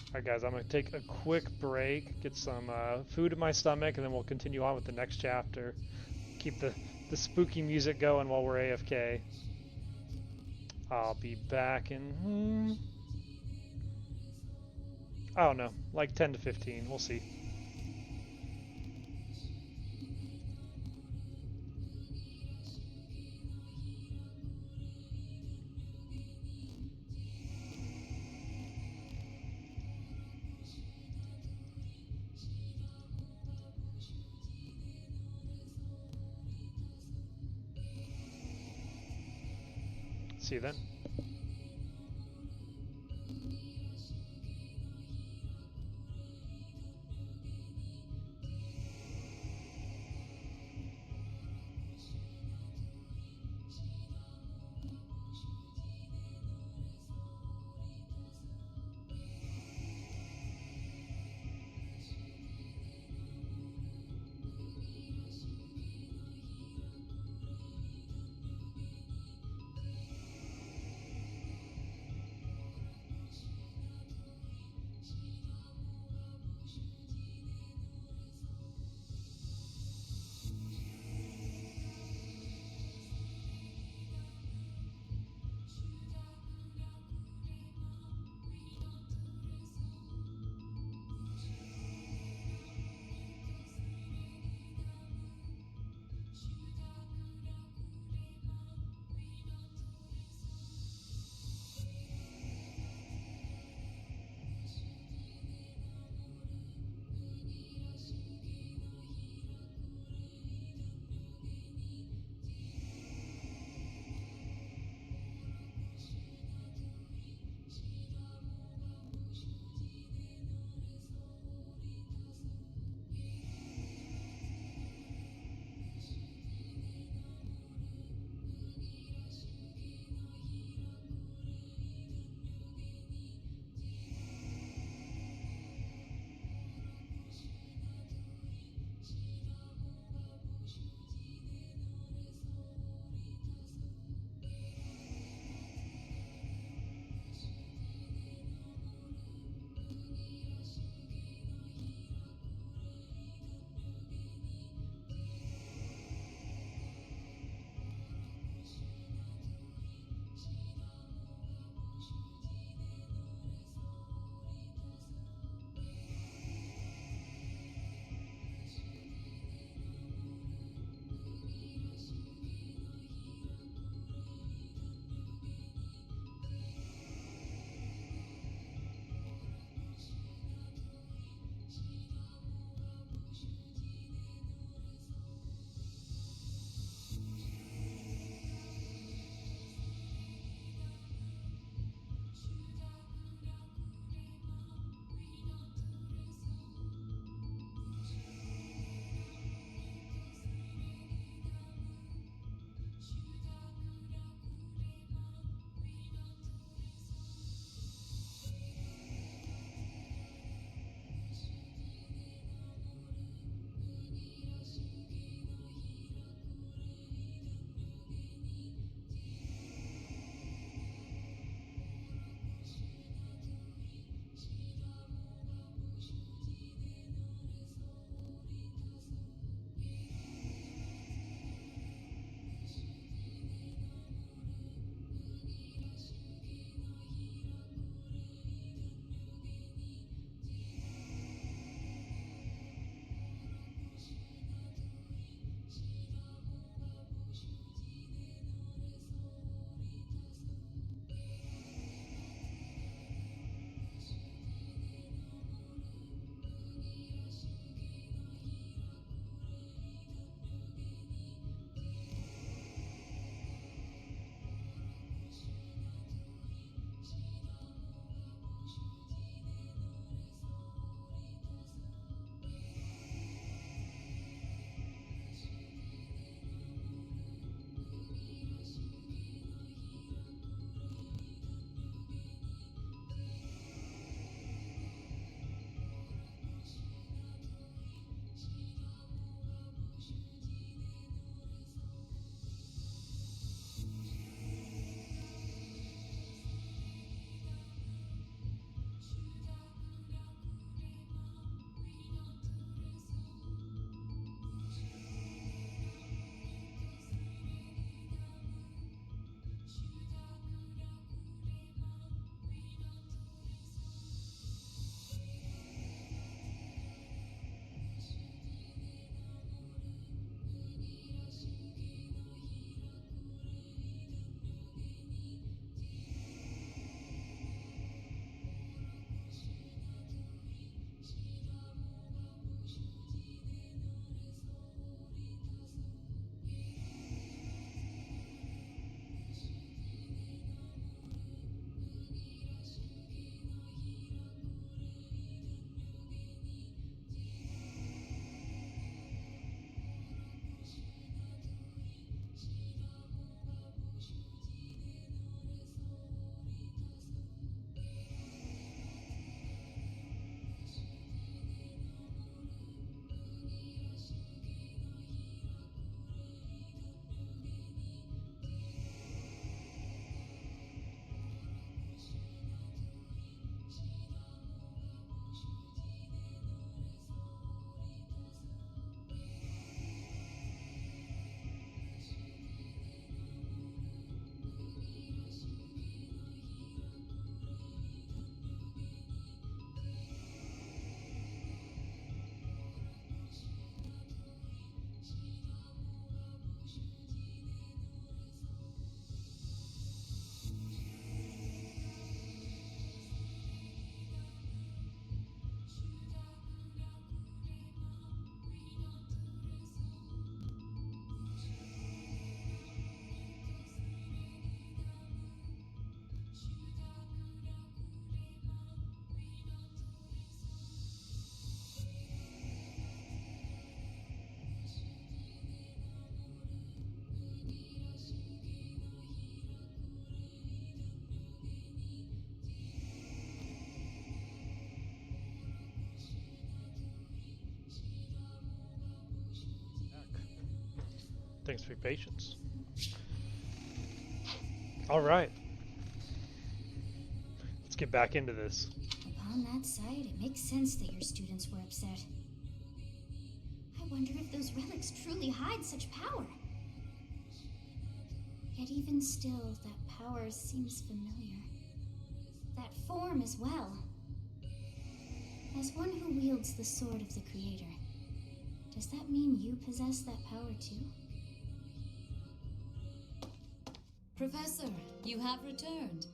Alright guys, I'm going to take a quick break, get some food in my stomach, and then we'll continue on with the next chapter. Keep the spooky music going while we're AFK. I'll be back in, I don't know, like 10 to 15, we'll see. See you then. Thanks for your patience. Alright. Let's get back into this. Upon that sight, it makes sense that your students were upset. I wonder if those relics truly hide such power. Yet even still, that power seems familiar. That form as well. As one who wields the sword of the Creator, does that mean you possess that power too? Professor, you have returned.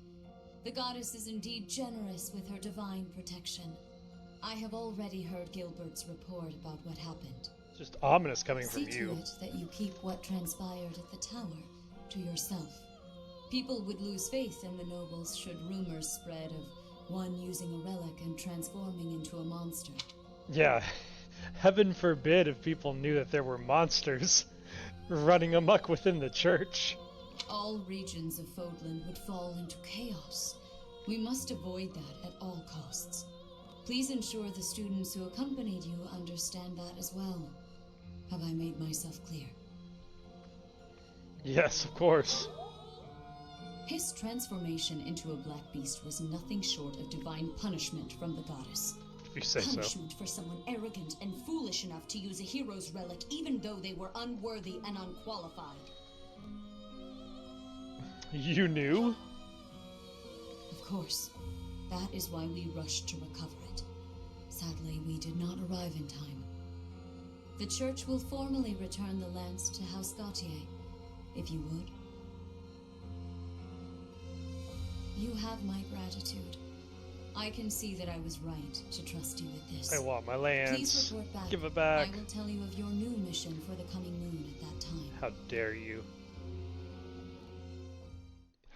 The goddess is indeed generous with her divine protection. I have already heard Gilbert's report about what happened. Just ominous coming from See you. to it that you keep what transpired at the tower to yourself. People would lose faith in the nobles should rumors spread of one using a relic and transforming into a monster. Yeah, heaven forbid if people knew that there were monsters running amok within the church. All regions of Fodlan would fall into chaos. We must avoid that at all costs. Please ensure the students who accompanied you understand that as well. Have I made myself clear? Yes, of course. His transformation into a black beast was nothing short of divine punishment from the goddess. If you say so. Punishment for someone arrogant and foolish enough to use a hero's relic even though they were unworthy and unqualified. You knew? Of course. That is why we rushed to recover it. Sadly, we did not arrive in time. The church will formally return the lance to House Gautier, if you would. You have my gratitude. I can see that I was right to trust you with this. I want my lance. Please report back. Give it back. I will tell you of your new mission for the coming moon at that time. How dare you?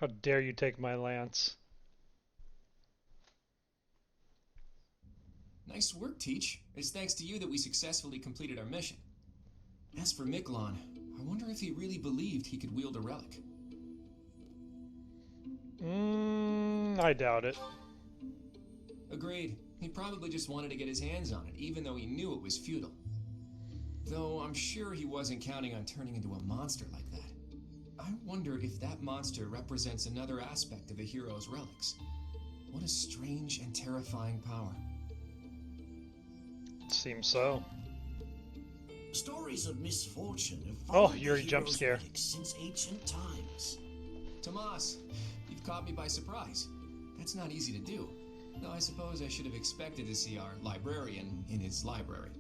How dare you take my lance? Nice work, Teach. It's thanks to you that we successfully completed our mission. As for Miklon, I wonder if he really believed he could wield a relic. I doubt it. Agreed. He probably just wanted to get his hands on it, even though he knew it was futile. Though I'm sure he wasn't counting on turning into a monster like that. I wonder if that monster represents another aspect of a hero's relics. What a strange and terrifying power. Seems so. Stories of misfortune have followed you're the a jump hero's scare. relics since ancient times. Tomas, you've caught me by surprise. That's not easy to do. Though I suppose I should have expected to see our librarian in his library.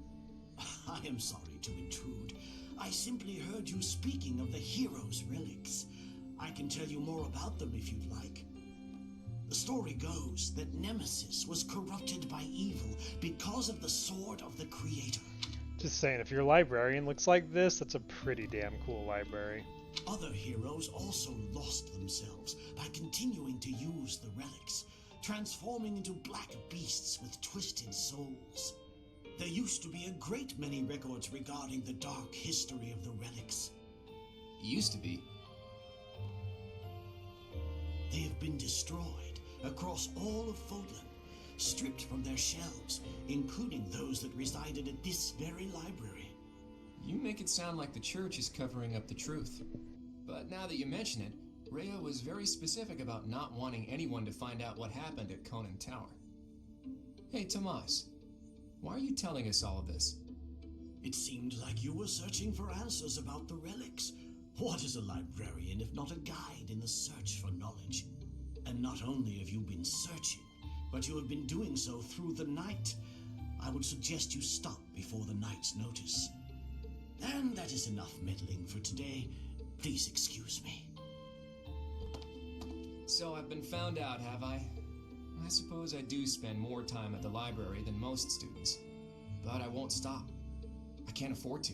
I am sorry to intrude. I simply heard you speaking of the hero's relics. I can tell you more about them if you'd like. The story goes that Nemesis was corrupted by evil because of the sword of the Creator. Just saying, if your librarian looks like this, that's a pretty damn cool library. Other heroes also lost themselves by continuing to use the relics, transforming into black beasts with twisted souls. There used to be a great many records regarding the dark history of the relics. Used to be. They have been destroyed across all of Fodlan, stripped from their shelves, including those that resided at this very library. You make it sound like the church is covering up the truth. But now that you mention it, Rhea was very specific about not wanting anyone to find out what happened at Conand Tower. Hey, Tomas, why are you telling us all of this? It seemed like you were searching for answers about the relics. What is a librarian if not a guide in the search for knowledge? And not only have you been searching, but you have been doing so through the night. I would suggest you stop before the night's notice. And that is enough meddling for today. Please excuse me. So I've been found out, have I? I suppose I do spend more time at the library than most students. But I won't stop. I can't afford to.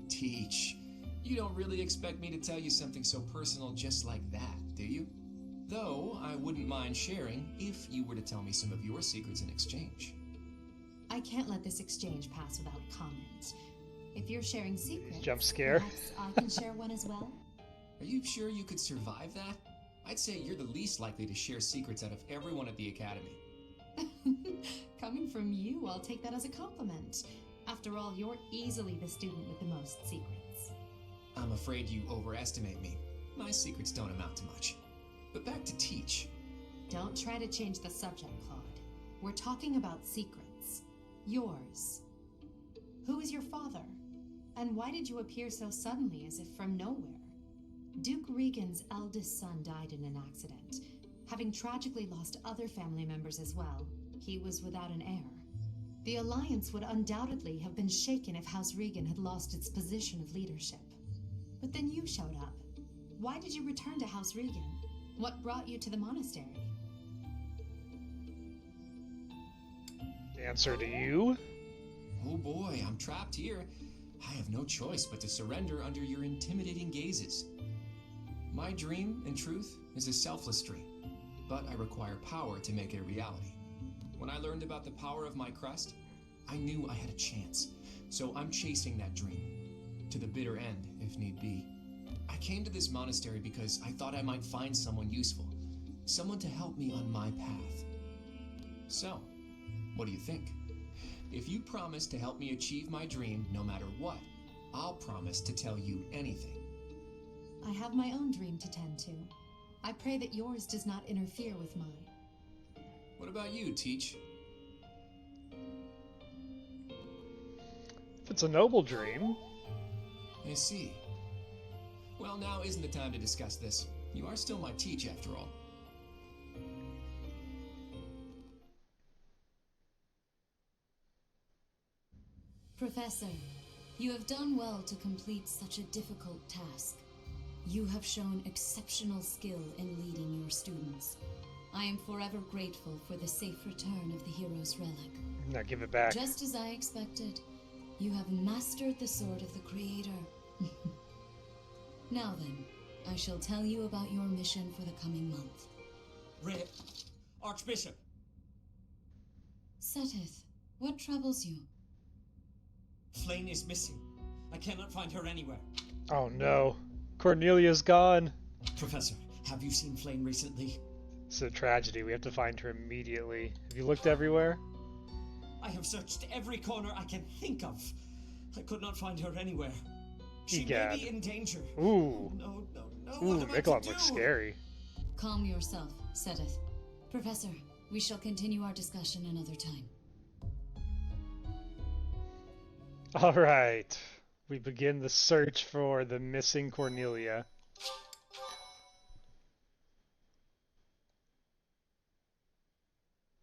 Teach. You don't really expect me to tell you something so personal just like that, do you? Though, I wouldn't mind sharing if you were to tell me some of your secrets in exchange. I can't let this exchange pass without comment. If you're sharing secrets, Jump scare. perhaps I can share one as well? Are you sure you could survive that? I'd say you're the least likely to share secrets out of everyone at the Academy. Coming from you, I'll take that as a compliment. After all, you're easily the student with the most secrets. I'm afraid you overestimate me. My secrets don't amount to much. But back to Teach. Don't try to change the subject, Claude. We're talking about secrets. Yours. Who is your father? And why did you appear so suddenly, as if from nowhere? Duke Regan's eldest son died in an accident. Having tragically lost other family members as well, he was without an heir. The Alliance would undoubtedly have been shaken if House Regan had lost its position of leadership. But then you showed up. Why did you return to House Regan? What brought you to the monastery? Answer to you? Oh boy, I'm trapped here. I have no choice but to surrender under your intimidating gazes. My dream, in truth, is a selfless dream, but I require power to make it a reality. When I learned about the power of my crest, I knew I had a chance, so I'm chasing that dream, to the bitter end, if need be. I came to this monastery because I thought I might find someone useful, someone to help me on my path. So, what do you think? If you promise to help me achieve my dream no matter what, I'll promise to tell you anything. I have my own dream to tend to. I pray that yours does not interfere with mine. What about you, Teach? If it's a noble dream. I see. Well, now isn't the time to discuss this. You are still my Teach, after all. Professor, you have done well to complete such a difficult task. You have shown exceptional skill in leading your students. I am forever grateful for the safe return of the hero's relic. Now give it back. Just as I expected, you have mastered the sword of the Creator. Now then, I shall tell you about your mission for the coming month. Rip, Archbishop! Seteth, what troubles you? Flayn is missing. I cannot find her anywhere. Oh no. Cornelia's gone. Professor, have you seen Flayn recently? It's a tragedy. We have to find her immediately. Have you looked everywhere? I have searched every corner I can think of. I could not find her anywhere. She Egad. may be in danger. Ooh. No. Ooh, What am I to Miquelon do? looks scary. Calm yourself, Seteth. Professor, we shall continue our discussion another time. Alright. We begin the search for the missing Cornelia.